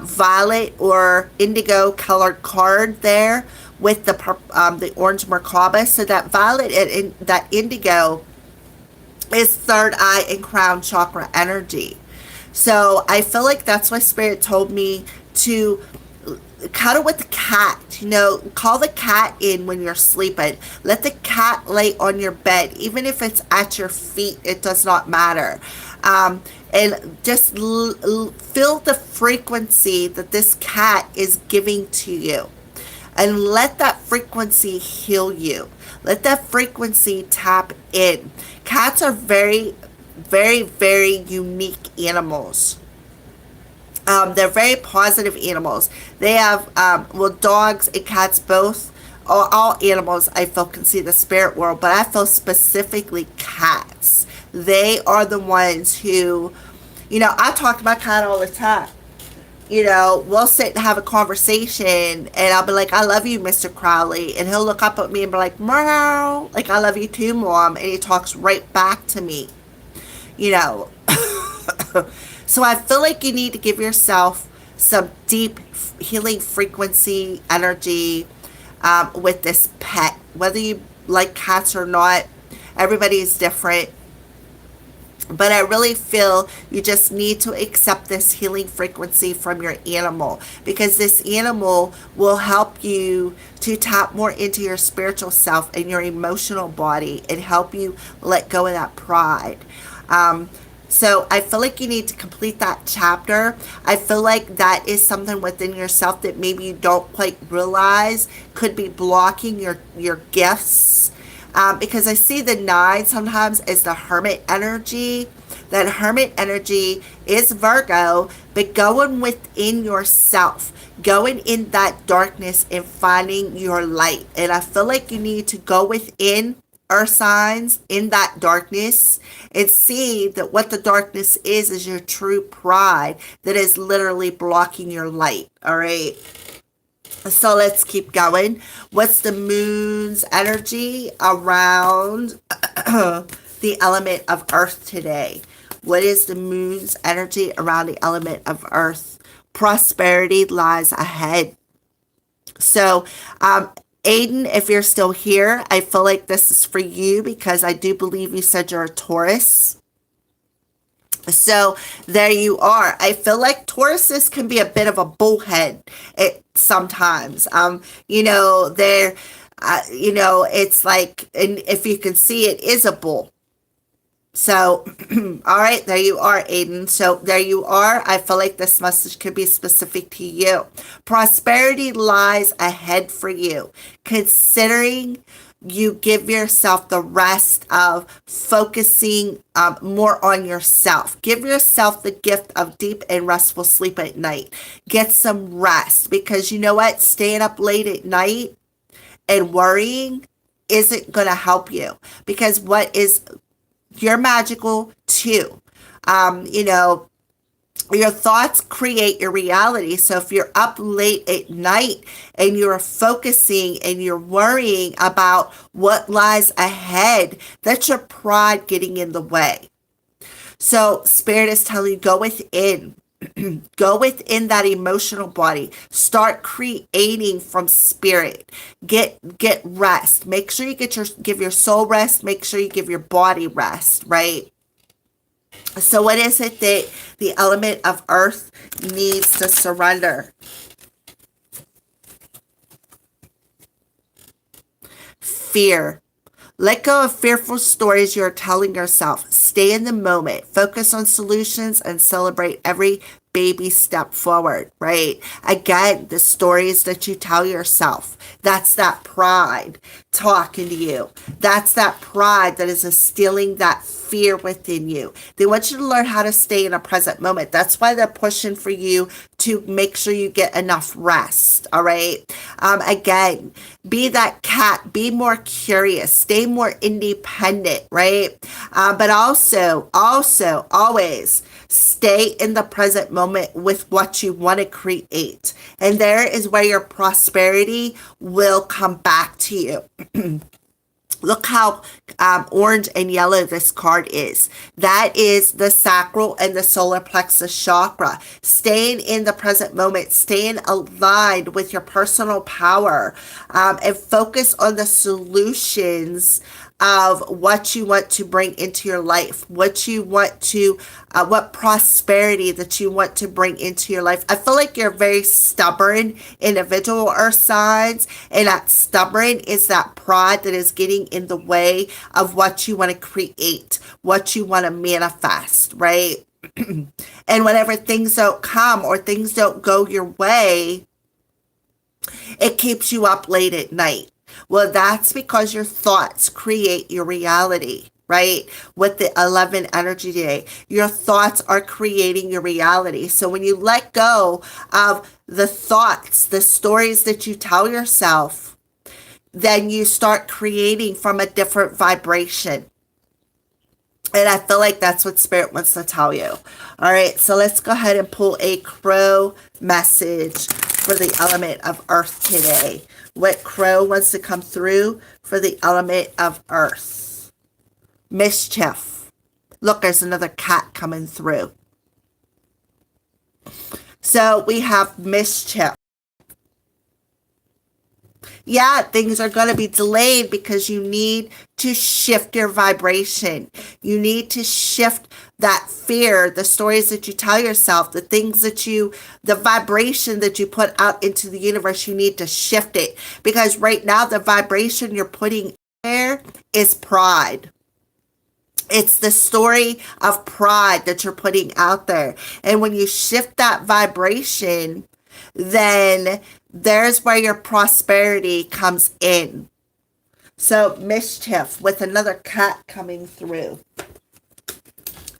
violet or indigo colored card there with the orange Merkaba. So that violet and that indigo is third eye and crown chakra energy. So I feel like that's why Spirit told me to cuddle with the cat. Call the cat in when you're sleeping. Let the cat lay on your bed, even if it's at your feet. It does not matter. And just feel the frequency that this cat is giving to you, and let that frequency heal you. Let that frequency tap in. Cats are very, very, very unique animals. They're very positive animals. They have, dogs and cats both, all animals I feel can see the spirit world, but I feel specifically cats. They are the ones who, I talk to my cat all the time. We'll sit and have a conversation, and I'll be like, I love you, Mr. Crowley. And he'll look up at me and be like, meow, like, I love you too, Mom. And he talks right back to me, So I feel like you need to give yourself some deep healing frequency energy with this pet. Whether you like cats or not, everybody is different. But I really feel you just need to accept this healing frequency from your animal, because this animal will help you to tap more into your spiritual self and your emotional body and help you let go of that pride. So I feel like you need to complete that chapter. I feel like that is something within yourself that maybe you don't quite realize could be blocking your gifts. Because I see the nine sometimes as the hermit energy. That hermit energy is Virgo, but going within yourself, going in that darkness and finding your light. And I feel like you need to go within earth signs in that darkness and see that what the darkness is your true pride that is literally blocking your light. All right. So let's keep going. What's the moon's energy around the element of earth today? What is the moon's energy around the element of earth? Prosperity lies ahead. So, Aiden, if you're still here, I feel like this is for you because I do believe you said you're a Taurus. So there you are. I feel like Tauruses can be a bit of a bullhead sometimes. They're, it's like, and if you can see, it is a bull. So, all right, there you are, Aiden. So there you are. I feel like this message could be specific to you. Prosperity lies ahead for you. Considering you give yourself the rest of focusing more on yourself. Give yourself the gift of deep and restful sleep at night. Get some rest, because you know what? Staying up late at night and worrying isn't going to help you, because you're magical too. Your thoughts create your reality. So if you're up late at night and you're focusing and you're worrying about what lies ahead, that's your pride getting in the way. So Spirit is telling you, go within. Go within that emotional body. Start creating from spirit. Get rest. Make sure you give your soul rest. Make sure you give your body rest, right? So what is it that the element of earth needs to surrender? Fear. Let go of fearful stories you're telling yourself. Stay in the moment. Focus on solutions and celebrate every baby step forward, right? Again, the stories that you tell yourself, that's that pride talking to you. That's that pride that is instilling that fear within you. They want you to learn how to stay in a present moment. That's why they're pushing for you to make sure you get enough rest, all right? Again, be that cat, be more curious, stay more independent, right? But also, always stay in the present moment with what you want to create. And there is where your prosperity will come back to you. Look how orange and yellow this card is. That is the sacral and the solar plexus chakra. Staying in the present moment, staying aligned with your personal power, and focus on the solutions of what you want to bring into your life, what prosperity that you want to bring into your life. I feel like you're a very stubborn individual, earth signs, and that stubborn is that pride that is getting in the way of what you want to create, what you want to manifest, right? And whenever things don't come or things don't go your way, it keeps you up late at night. Well, that's because your thoughts create your reality, right? With the 11 energy today, your thoughts are creating your reality. So when you let go of the thoughts, the stories that you tell yourself, then you start creating from a different vibration. And I feel like that's what Spirit wants to tell you. All right, so let's go ahead and pull a crow message for the element of earth today. What crow wants to come through for the element of earth? Mischief. Look, there's another cat coming through. So we have mischief. Yeah, things are going to be delayed because you need to shift your vibration. You need to shift that fear, the stories that you tell yourself, the vibration that you put out into the universe. You need to shift it because right now the vibration you're putting there is pride. It's the story of pride that you're putting out there. And when you shift that vibration, then there's where your prosperity comes in. So, mischief with another cat coming through.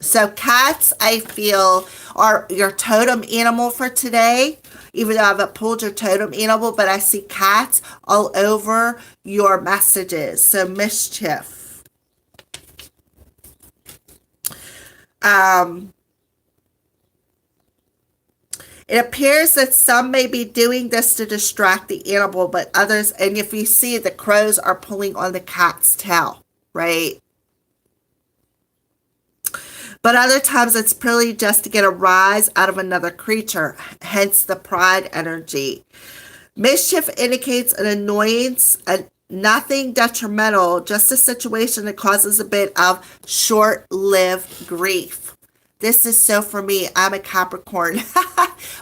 So, cats, I feel, are your totem animal for today. Even though I haven't pulled your totem animal, but I see cats all over your messages. So, mischief. Um, It appears that some may be doing this to distract the animal, but others, and if you see, the crows are pulling on the cat's tail, right? But other times it's purely just to get a rise out of another creature, hence the pride energy. Mischief indicates an annoyance, nothing detrimental, just a situation that causes a bit of short lived grief. This is so for me. I'm a Capricorn.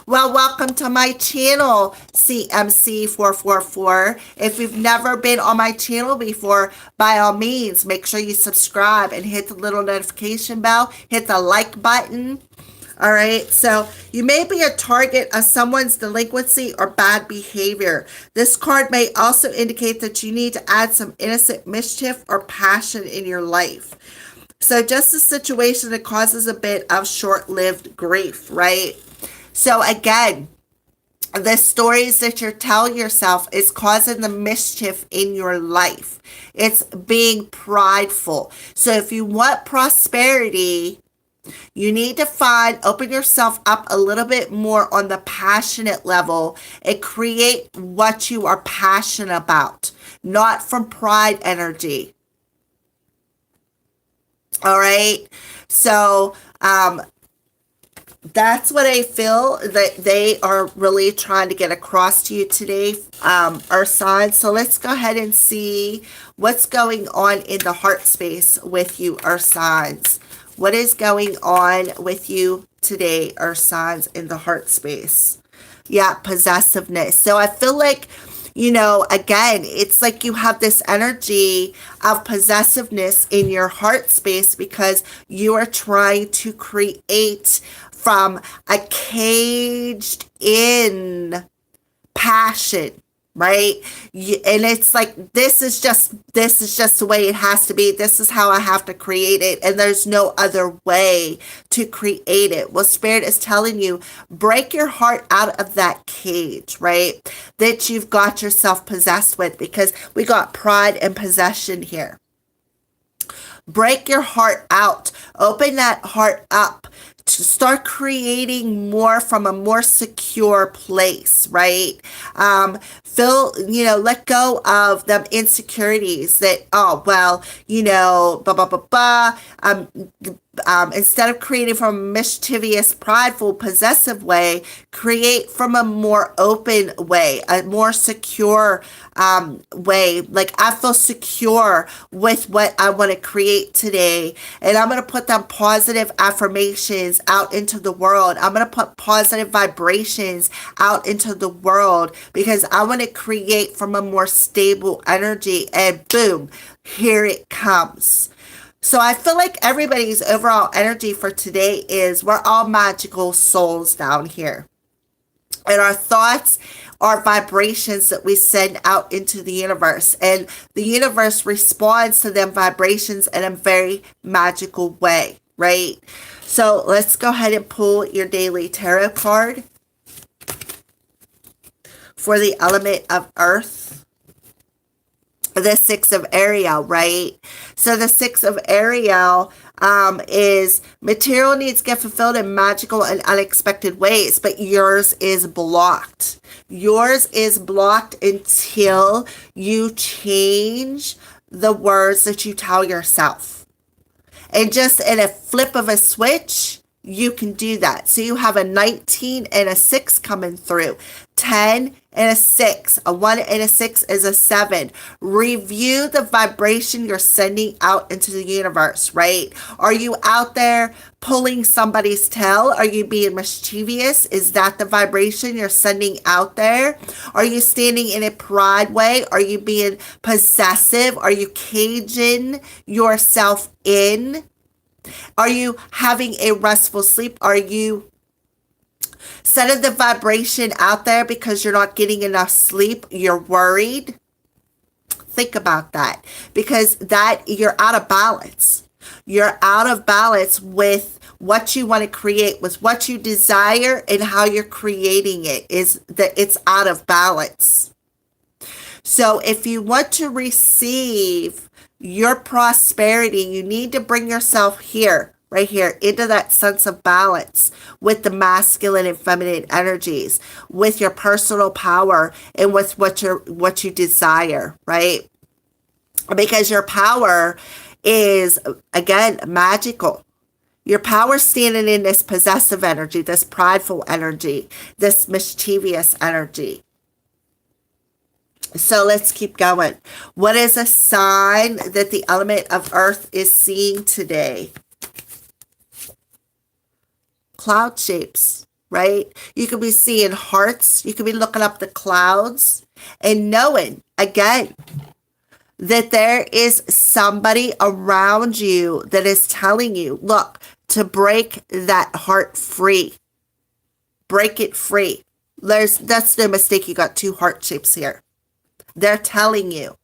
Well, welcome to my channel, CMC444. If you've never been on my channel before, by all means, make sure you subscribe and hit the little notification bell. Hit the like button. All right, so you may be a target of someone's delinquency or bad behavior. This card may also indicate that you need to add some innocent mischief or passion in your life. So just a situation that causes a bit of short-lived grief, right? So again, the stories that you're telling yourself is causing the mischief in your life. It's being prideful. So if you want prosperity, you need to open yourself up a little bit more on the passionate level and create what you are passionate about, not from pride energy. All right. So, that's what I feel that they are really trying to get across to you today, our signs. So let's go ahead and see what's going on in the heart space with you, our signs. What is going on with you today, our signs in the heart space? Yeah, possessiveness. So I feel like, again, it's like you have this energy of possessiveness in your heart space because you are trying to create from a caged in passion, right? And it's like, this is just the way it has to be. This is how I have to create it. And there's no other way to create it. Well, Spirit is telling you, break your heart out of that cage, right? That you've got yourself possessed with, because we got pride and possession here. Break your heart out. Open that heart up. To start creating more from a more secure place, right? Let go of them insecurities that, blah, blah, blah, blah. Instead of creating from a mischievous, prideful, possessive way, create from a more open way, a more secure way. Like, I feel secure with what I want to create today. And I'm going to put them positive affirmations out into the world. I'm going to put positive vibrations out into the world because I want to create from a more stable energy. And boom, here it comes. So I feel like everybody's overall energy for today is we're all magical souls down here. And our thoughts are vibrations that we send out into the universe. And the universe responds to them vibrations in a very magical way, right? So let's go ahead and pull your daily tarot card for the element of earth. The Six of Ariel, right? So the Six of Ariel is material needs get fulfilled in magical and unexpected ways, but yours is blocked. Yours is blocked until you change the words that you tell yourself. And just in a flip of a switch, you can do that. So you have a 19 and a 6 coming through. 10 and a 6. A 1 and a 6 is a 7. Review the vibration you're sending out into the universe, right? Are you out there pulling somebody's tail? Are you being mischievous? Is that the vibration you're sending out there? Are you standing in a pride way? Are you being possessive? Are you caging yourself in? Are you having a restful sleep? Are you sending the vibration out there because you're not getting enough sleep? You're worried? Think about that, because that you're out of balance. You're out of balance with what you want to create, with what you desire, and how you're creating it is that it's out of balance. So if you want to receive your prosperity, you need to bring yourself here, right here, into that sense of balance with the masculine and feminine energies, with your personal power, and with what you desire, right? Because your power is, again, magical. Your power standing in this possessive energy, this prideful energy, this mischievous energy. So let's keep going. What is a sign that the element of earth is seeing today? Cloud shapes, right? You could be seeing hearts. You could be looking up the clouds and knowing, again, that there is somebody around you that is telling you, look, to break that heart free. Break it free. That's no mistake. You got two heart shapes here. They're telling you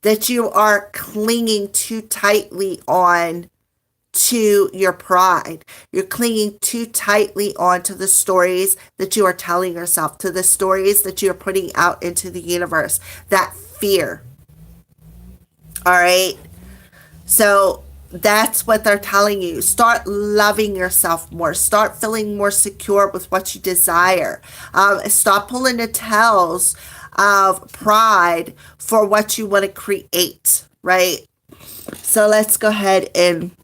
that you are clinging too tightly on to your pride. You're clinging too tightly on to the stories that you are telling yourself, to the stories that you're putting out into the universe. That fear. All right. So that's what they're telling you. Start loving yourself more. Start feeling more secure with what you desire. Stop pulling the tails of pride for what you want to create, right? So let's go ahead and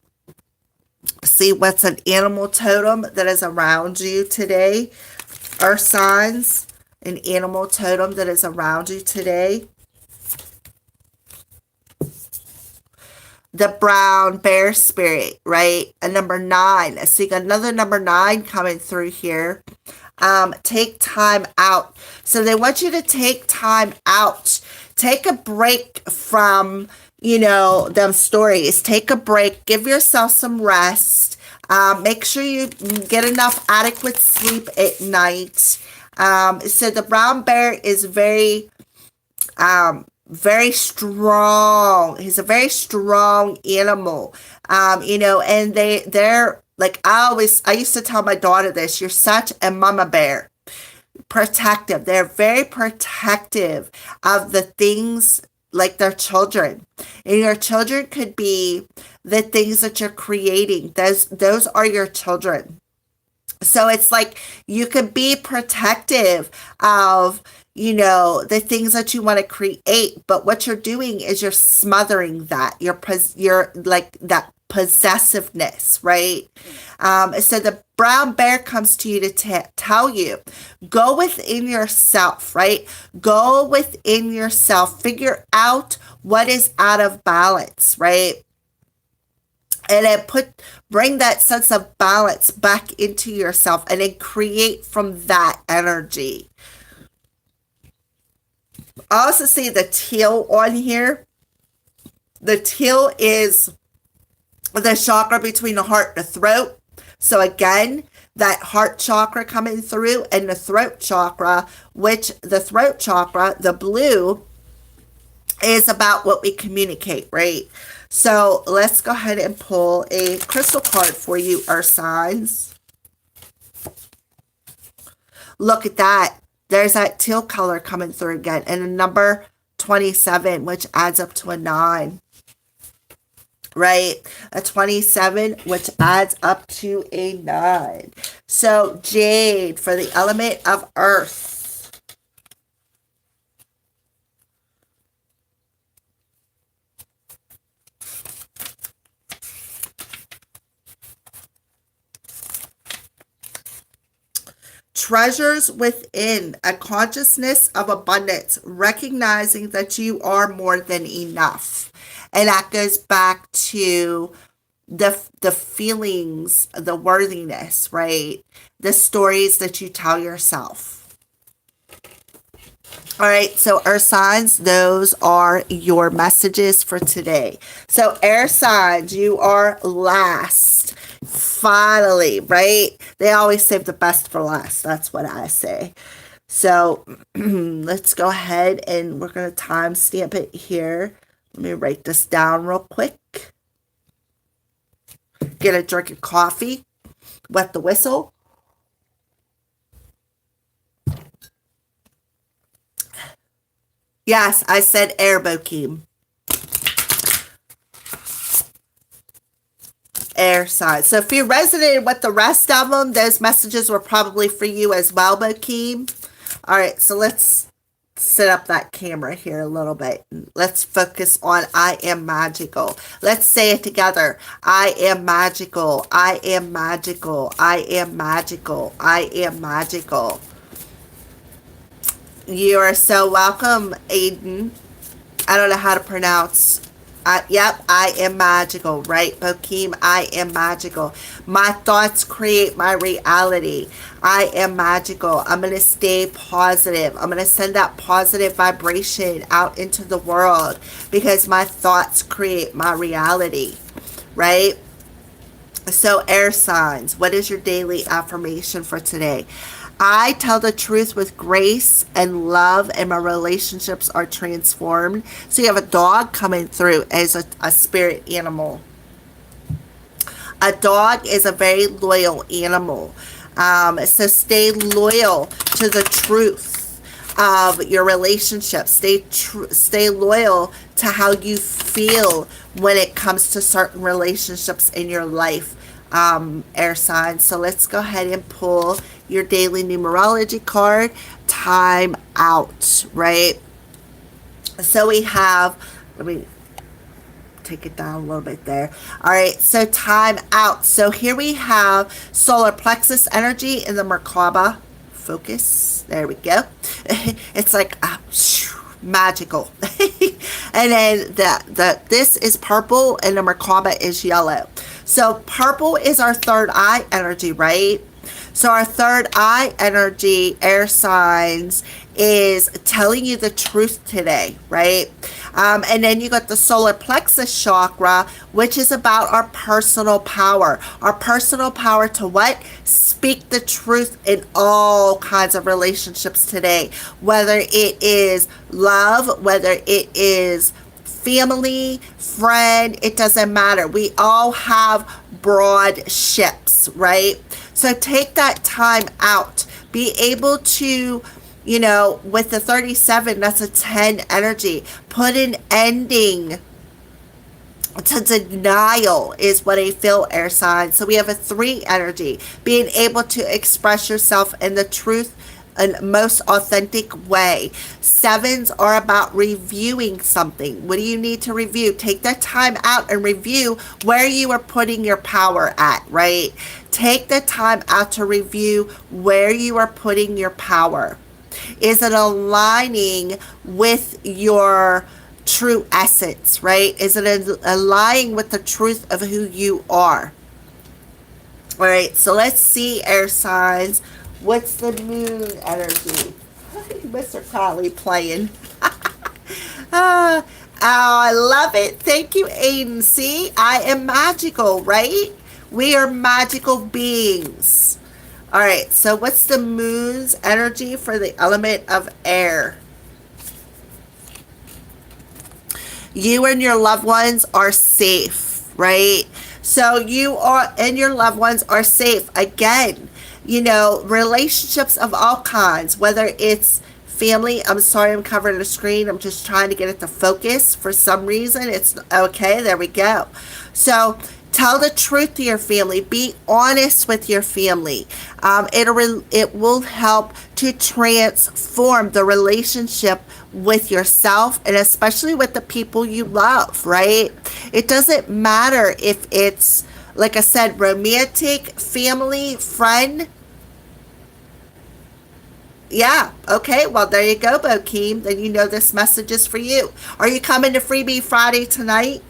see what's an animal totem that is around you today. Earth signs, an animal totem that is around you today. The brown bear spirit, right? A number 9. I see another number 9 coming through here. Take time out. So they want you to take time out. Take a break from, them stories. Take a break. Give yourself some rest. Make sure you get enough adequate sleep at night. So the brown bear is very strong. He's a very strong animal. And they're like, I used to tell my daughter this, you're such a mama bear. Protective. They're very protective of the things like their children. And your children could be the things that you're creating. Those are your children. So it's like you could be protective of, the things that you want to create, but what you're doing is you're smothering that. You're like that possessiveness, right? So the brown bear comes to you to tell you, go within yourself, right? Go within yourself, figure out what is out of balance, right? And then bring that sense of balance back into yourself and then create from that energy. I also see the teal on here. The teal is the chakra between the heart and the throat. So again, that heart chakra coming through and the throat chakra, which the throat chakra, the blue, is about what we communicate, right? So let's go ahead and pull a crystal card for you, Earth signs. Look at that. There's that teal color coming through again. And a number 27, which adds up to a 9. Right? A 27, which adds up to a 9. So jade for the element of earth. treasures within, a consciousness of abundance, recognizing that you are more than enough. And that goes back to the feelings, the worthiness, right? The stories that you tell yourself. All right, so Earth signs, those are your messages for today. So air signs, you are last. Finally, right? They always save the best for last. That's what I say. So let's go ahead and we're going to time stamp it here. Let me write this down real quick. Get a drink of coffee. Wet the whistle. Yes, I said air, Bokeem. Air signs. So if you resonated with the rest of them, those messages were probably for you as well, Bokeem. All right, so let's set up that camera here a little bit. Let's focus on I am magical. Let's say it together. I am magical. I am magical. I am magical. I am magical. You are so welcome, Aiden. I don't know how to pronounce. Yep, I am magical, right, Bokeem? I am magical. My thoughts create my reality. I am magical. I'm going to stay positive. I'm going to send that positive vibration out into the world because my thoughts create my reality, right? So air signs, what is your daily affirmation for today? I tell the truth with grace and love, and my relationships are transformed. So you have a dog coming through as a spirit animal. A dog is a very loyal animal. So stay loyal to the truth of your relationship. Stay loyal to how you feel when it comes to certain relationships in your life, air signs. So let's go ahead and pull your daily numerology card. Time out, right? So we have, let me take it down a little bit there. All right, so time out. So here we have solar plexus energy in the Merkaba. Focus. There we go. It's like magical. And then this is purple and the Merkaba is yellow. So purple is our third eye energy, right? So our third eye energy, air signs, is telling you the truth today, right? And then you got the solar plexus chakra, which is about our personal power. Our personal power to what? Speak the truth in all kinds of relationships today. Whether it is love, whether it is family, friend, it doesn't matter. We all have broad ships, right? So take that time out. Be able to, you know, with the 37, that's a 10 energy. Put an ending to denial is what I feel, air sign. So we have a 3 energy. Being able to express yourself in the truth and most authentic way. 7s are about reviewing something. What do you need to review? Take that time out and review where you are putting your power at, right? Take the time out to review where you are putting your power. Is it aligning with your true essence, right? Is it aligning with the truth of who you are? All right, so let's see, air signs. What's the moon energy? Mr. Crowley playing. Oh, I love it. Thank you, Aiden. See, I am magical, right? We are magical beings. All right, so what's the moon's energy for the element of air? You and your loved ones are safe, right? So you are and your loved ones are safe. Again, you know, relationships of all kinds, whether it's family. I'm sorry I'm covering the screen. I'm just trying to get it to focus. For some reason, it's okay. There we go. So tell the truth to your family. Be honest with your family. It will help to transform the relationship with yourself and especially with the people you love, right? It doesn't matter if it's, like I said, romantic, family, friend. Yeah. Okay. Well, there you go, Bokeem. Then you know this message is for you. Are you coming to Freebie Friday tonight?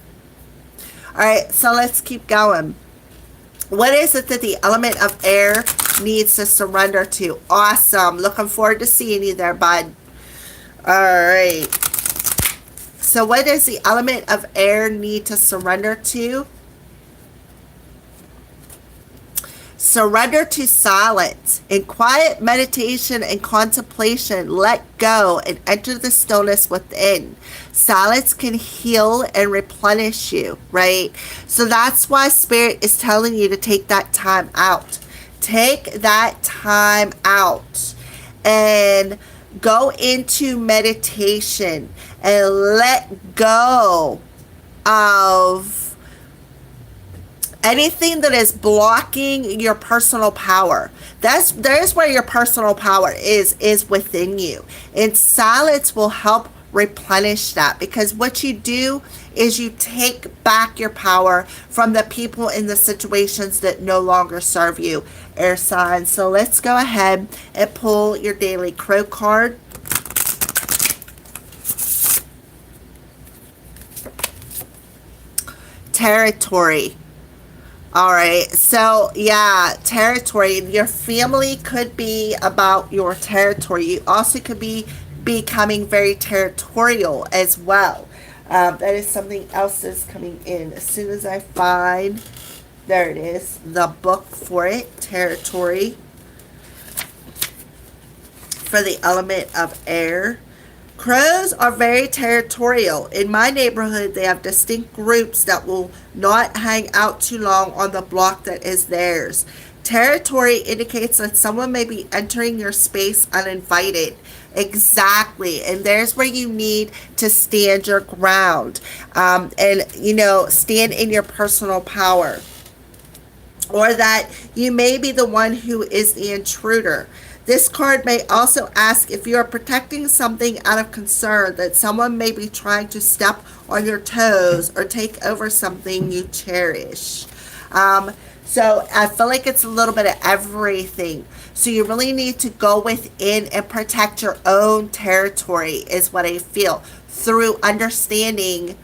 All right. So let's keep going. What is it that the element of air needs to surrender to? Awesome. Looking forward to seeing you there, bud. All right. So what does the element of air need to surrender to? Surrender to silence. In quiet meditation and contemplation, let go and enter the stillness within. Silence can heal and replenish you, right? So that's why Spirit is telling you to take that time out. Take that time out and go into meditation and let go of anything that is blocking your personal power. There's where your personal power is within you. And silence will help replenish that, because what you do is you take back your power from the people in the situations that no longer serve you, air signs. So let's go ahead and pull your daily crow card. Territory. All right, so yeah, territory. Your family could be about your territory. You also could be becoming very territorial as well. That is something else that's coming in. As soon as I find, there it is, the book for it, territory, for the element of air. Crows are very territorial. In my neighborhood, they have distinct groups that will not hang out too long on the block that is theirs. Territory indicates that someone may be entering your space uninvited. Exactly. And there's where you need to stand your ground, and, stand in your personal power. Or that you may be the one who is the intruder. This card may also ask if you are protecting something out of concern that someone may be trying to step on your toes or take over something you cherish. So I feel like it's a little bit of everything. So you really need to go within and protect your own territory, is what I feel, through understanding.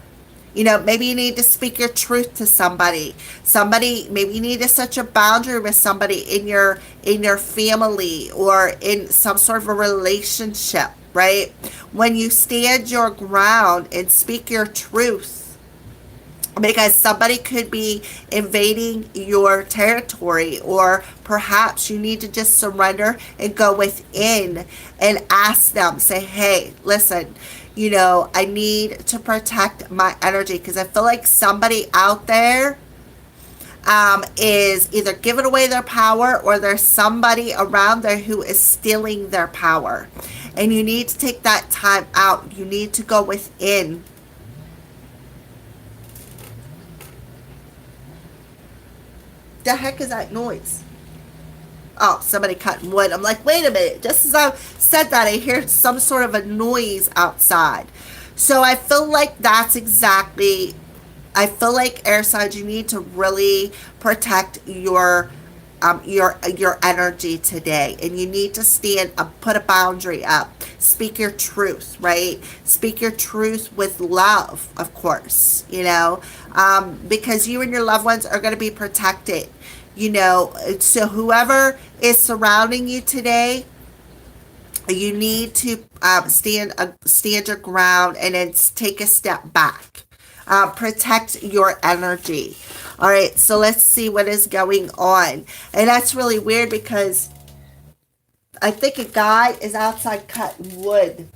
Maybe you need to speak your truth to somebody. Maybe you need to set a boundary with somebody in your family or in some sort of a relationship, right? When you stand your ground and speak your truth, because somebody could be invading your territory, or perhaps you need to just surrender and go within and ask them, say, hey, listen, I need to protect my energy, because I feel like somebody out there is either giving away their power, or there's somebody around there who is stealing their power. And you need to take that time out. You need to go within. The heck is that noise? Oh, somebody cutting wood. I'm like, wait a minute. Just as I said that, I hear some sort of a noise outside. So I feel like that's exactly, I feel like, air signs, you need to really protect your energy today, and you need to stand up, put a boundary up, speak your truth, right? Speak your truth with love, of course, because you and your loved ones are going to be protected, so whoever is surrounding you today, you need to stand your ground and then take a step back. Protect your energy. All right, so let's see what is going on. And that's really weird, because I think a guy is outside cutting wood.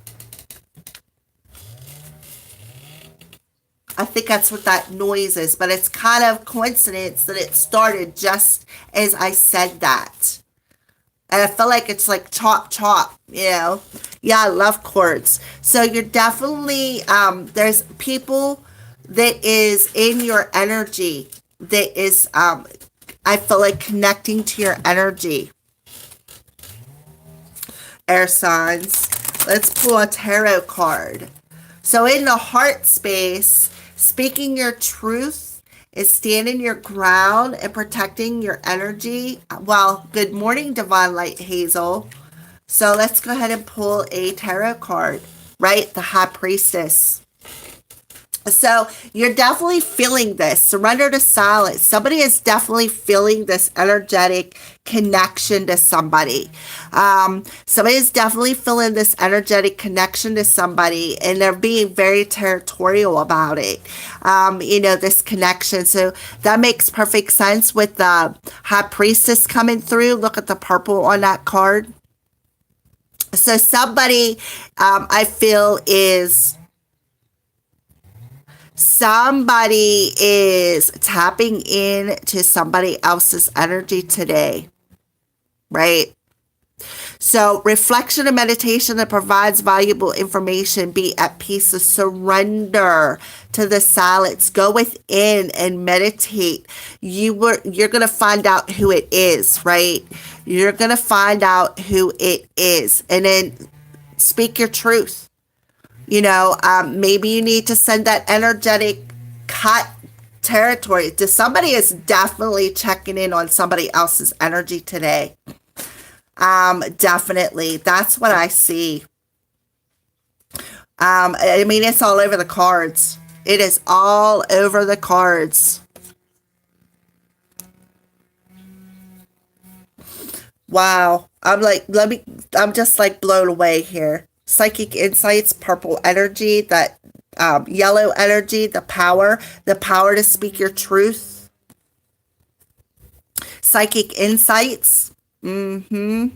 I think that's what that noise is, but it's kind of coincidence that it started just as I said that. And I feel like it's like chop, chop, Yeah, I love chords. So you're definitely, there's people that is in your energy that is, I feel like, connecting to your energy. Air signs. Let's pull a tarot card. So in the heart space, speaking your truth is standing your ground and protecting your energy. Well, good morning, Divine Light Hazel. So let's go ahead and pull a tarot card, right? The High Priestess. So you're definitely feeling this. Surrender to silence. Somebody is definitely feeling this energetic connection to somebody. Somebody is definitely feeling this energetic connection to somebody, and they're being very territorial about it. This connection. So that makes perfect sense with the High Priestess coming through. Look at the purple on that card. So somebody, I feel, somebody is tapping in to somebody else's energy today, right? So reflection and meditation that provides valuable information. Be at peace. So surrender to the silence. Go within and meditate. You're going to find out who it is, right? You're going to find out who it is. And then speak your truth. Maybe you need to send that energetic cut territory. Somebody is definitely checking in on somebody else's energy today. Definitely. That's what I see. It's all over the cards. It is all over the cards. Wow. I'm just like blown away here. Psychic insights, purple energy, that yellow energy, the power to speak your truth. Psychic insights. Yep.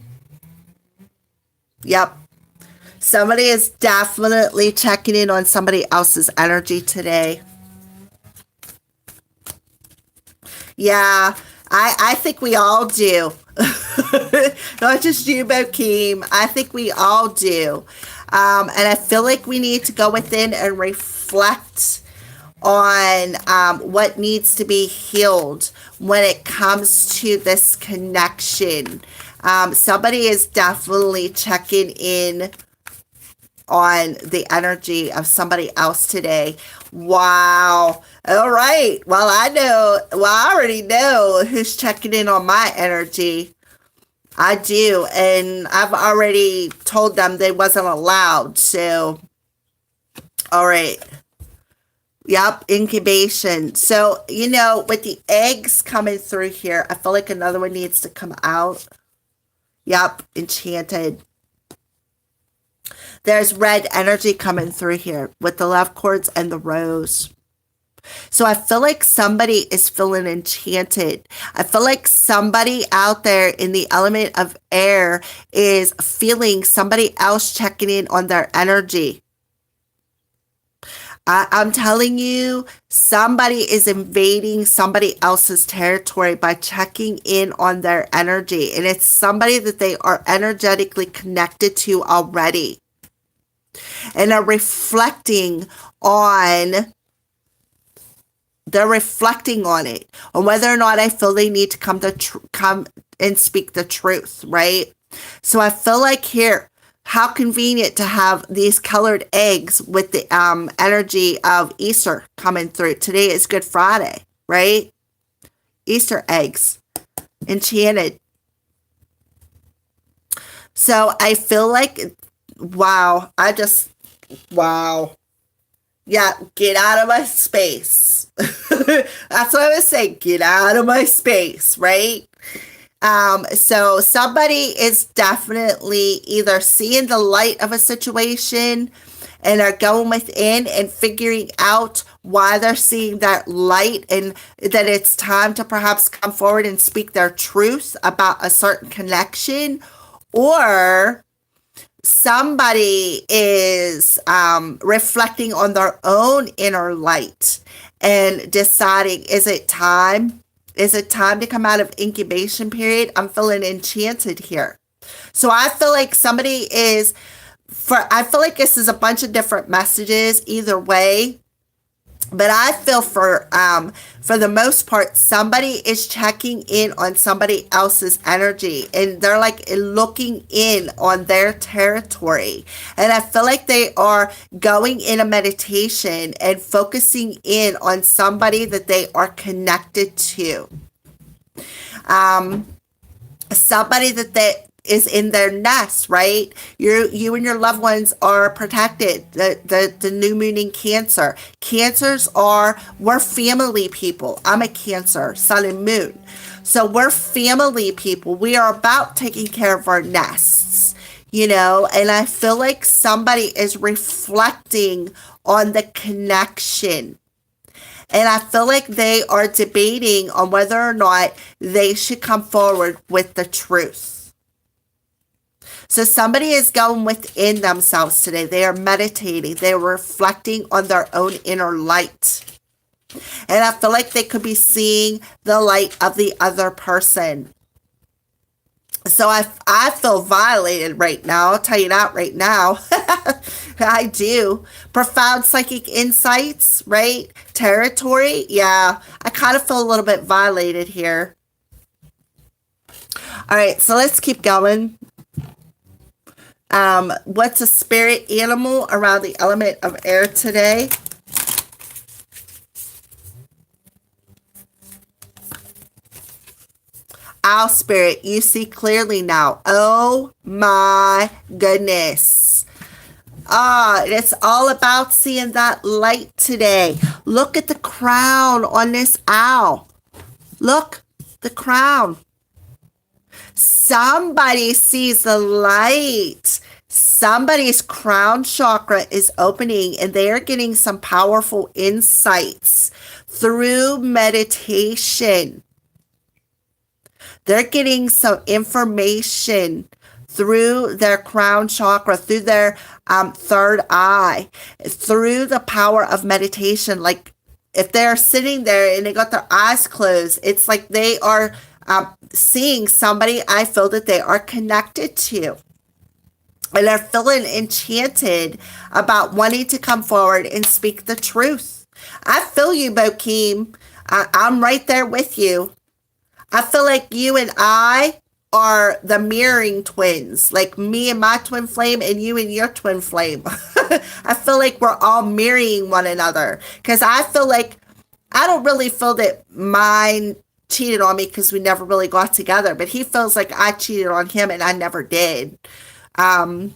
Somebody is definitely checking in on somebody else's energy today. Yeah, I think we all do. Not just you, Bokeem. I think we all do. And I feel like we need to go within and reflect on what needs to be healed when it comes to this connection. Somebody is definitely checking in on the energy of somebody else today. Wow. All right. Well, I already know who's checking in on my energy. I do. And I've already told them they wasn't allowed. So, all right. Yep. Incubation. So, with the eggs coming through here, I feel like another one needs to come out. Yep. Enchanted. There's red energy coming through here with the love cords and the rose. So I feel like somebody is feeling enchanted. I feel like somebody out there in the element of air is feeling somebody else checking in on their energy. I'm telling you, somebody is invading somebody else's territory by checking in on their energy. And it's somebody that they are energetically connected to already. And are reflecting on it, on whether or not I feel they need to come and speak the truth, right? So I feel like here, how convenient to have these colored eggs with the energy of Easter coming through. Today is Good Friday, right? Easter eggs, enchanted. So I feel like, wow, wow. Yeah, get out of my space. That's what I was saying. Get out of my space, right? So somebody is definitely either seeing the light of a situation and are going within and figuring out why they're seeing that light, and that it's time to perhaps come forward and speak their truth about a certain connection, or somebody is reflecting on their own inner light and deciding, is it time? Is it time to come out of incubation period? I'm feeling enchanted here. So I feel like I feel like this is a bunch of different messages either way. But I feel for the most part, somebody is checking in on somebody else's energy, and they're like looking in on their territory. And I feel like they are going in a meditation and focusing in on somebody that they are connected to. Somebody that is in their nest, right? You and your loved ones are protected. The new moon in Cancer. We're family people. I'm a Cancer, sun and moon. So we're family people. We are about taking care of our nests, and I feel like somebody is reflecting on the connection. And I feel like they are debating on whether or not they should come forward with the truth. So somebody is going within themselves today. They are meditating. They are reflecting on their own inner light. And I feel like they could be seeing the light of the other person. So I feel violated right now. I'll tell you that right now. I do. Profound psychic insights, right? Territory. Yeah, I kind of feel a little bit violated here. All right, so let's keep going. What's a spirit animal around the element of air today? Owl spirit, you see clearly now. Oh my goodness. It's all about seeing that light today. Look at the crown on this owl. Look, the crown. Somebody sees the light. Somebody's crown chakra is opening and they are getting some powerful insights through meditation. They're getting some information through their crown chakra, through their third eye, through the power of meditation. Like if they're sitting there and they got their eyes closed, it's like they are seeing somebody I feel that they are connected to. And they're feeling enchanted about wanting to come forward and speak the truth. I feel you, Bokeem. I'm right there with you. I feel like you and I are the mirroring twins, like me and my twin flame and you and your twin flame. I feel like we're all mirroring one another because I feel like I don't really feel that mine cheated on me because we never really got together, but he feels like I cheated on him and I never did. But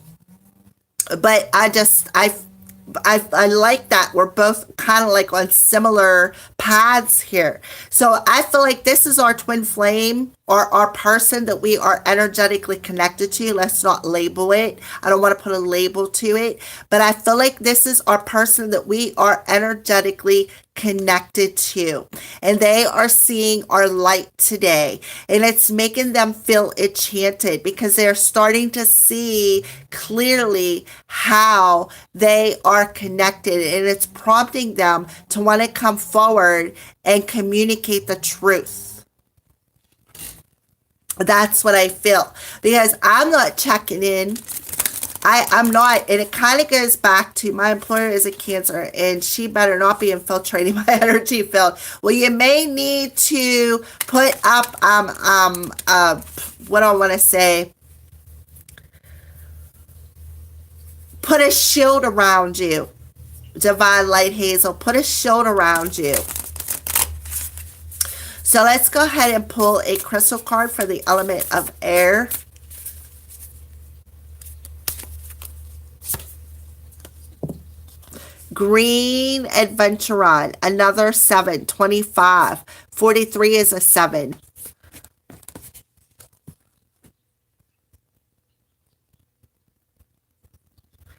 I like that we're both kind of like on similar paths here. So I feel like this is our twin flame or our person that we are energetically connected to. Let's not label it. I don't want to put a label to it, but I feel like this is our person that we are energetically connected to, and they are seeing our light today, and it's making them feel enchanted because they're starting to see clearly how they are connected, and it's prompting them to want to come forward and communicate the truth. That's what I feel, because I'm not checking in. I'm not, and it kind of goes back to my employer is a Cancer, and she better not be infiltrating my energy field. Well, you may need to put up, what I want to say, put a shield around you, Divine Light Hazel. Put a shield around you. So let's go ahead and pull a crystal card for the element of air. Green Adventuron, another 7, 25. 43 is a 7.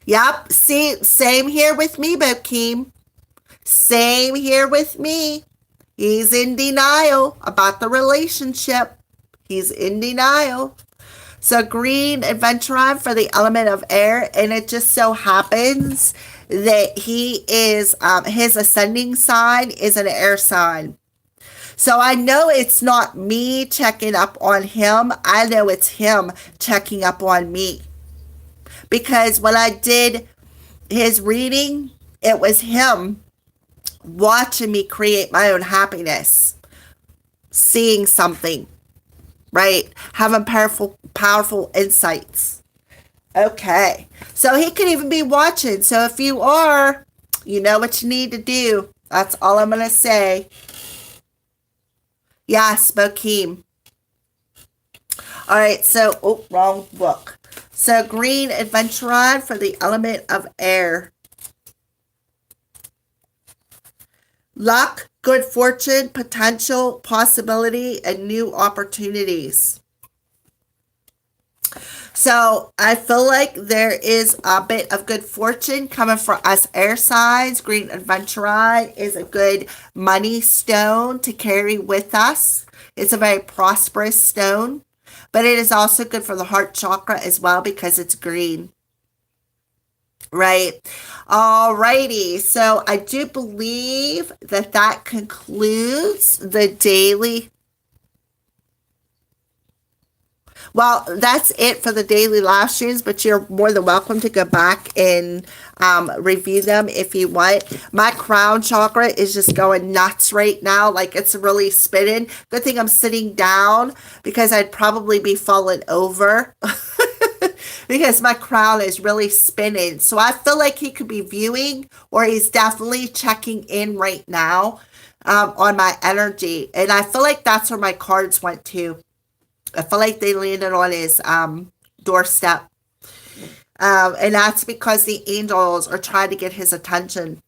Yep, see, same here with me, Bokeem. Same here with me. He's in denial about the relationship. He's in denial. So Green Adventuron for the element of air, and it just so happens that he is, his ascending sign is an air sign. So I know it's not me checking up on him. I know it's him checking up on me. Because when I did his reading, it was him watching me create my own happiness. Seeing something, right? Having powerful insights. Okay, so he could even be watching. So if you are, you know what you need to do. That's all I'm going to say. Yes, Bokeem. All right, so, oh, wrong book. So, green adventuron for the element of air. Luck, good fortune, potential, possibility, and new opportunities. So I feel like there is a bit of good fortune coming for us air signs. Green Adventurine is a good money stone to carry with us. It's a very prosperous stone, but it is also good for the heart chakra as well because it's green. Right. Alrighty. So I do believe that that concludes the daily. Well, that's it for the daily live streams, but you're more than welcome to go back and review them if you want. My crown chakra is just going nuts right now. Like it's really spinning. Good thing I'm sitting down because I'd probably be falling over. Because my crown is really spinning. So I feel like he could be viewing or he's definitely checking in right now on my energy. And I feel like that's where my cards went to. I feel like they landed on his doorstep. And that's because the angels are trying to get his attention.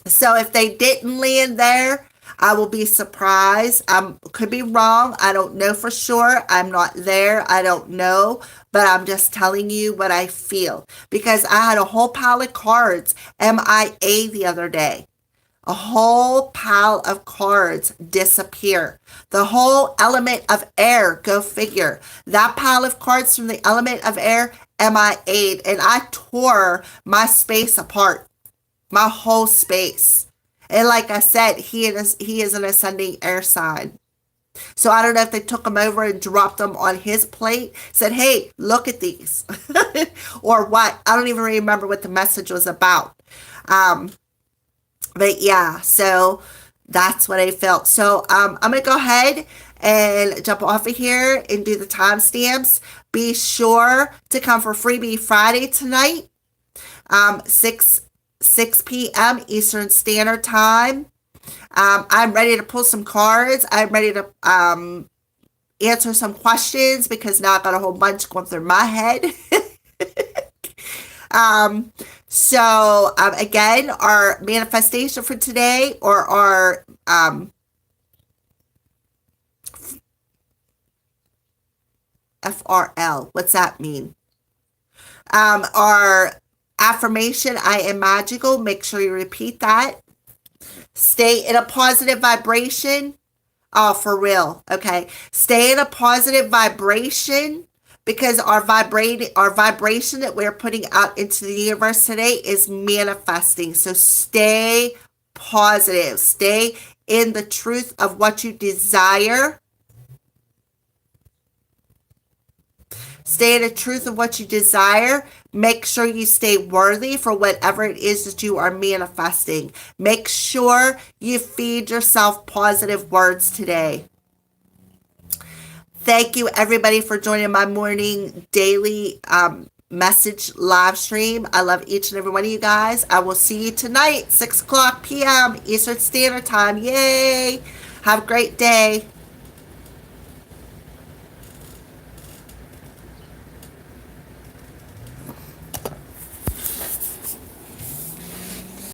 So if they didn't land there, I will be surprised. Could be wrong. I don't know for sure. I'm not there. I don't know. But I'm just telling you what I feel. Because I had a whole pile of cards MIA the other day. A whole pile of cards disappear. The whole element of air, go figure. That pile of cards from the element of air, MIA'd, and I tore my space apart. My whole space. And like I said, he is an ascending air sign. So I don't know if they took him over and dropped them on his plate, said, hey, look at these. Or what. I don't even remember what the message was about. But yeah, so that's what I felt. So I'm going to go ahead and jump off of here and do the timestamps. Be sure to come for Freebie Friday tonight, 6 p.m. Eastern Standard Time. I'm ready to pull some cards. I'm ready to answer some questions because now I've got a whole bunch going through my head. Again, our manifestation for today or our FRL, what's that mean? Our affirmation, I am magical. Make sure you repeat that. Stay in a positive vibration. Oh, for real. Okay. Stay in a positive vibration because our vibration that we're putting out into the universe today is manifesting. So stay positive. Stay in the truth of what you desire. Stay in the truth of what you desire. Make sure you stay worthy for whatever it is that you are manifesting. Make sure you feed yourself positive words today. Thank you, everybody, for joining my morning daily message live stream. I love each and every one of you guys. I will see you tonight, 6 o'clock p.m. Eastern Standard Time. Yay! Have a great day.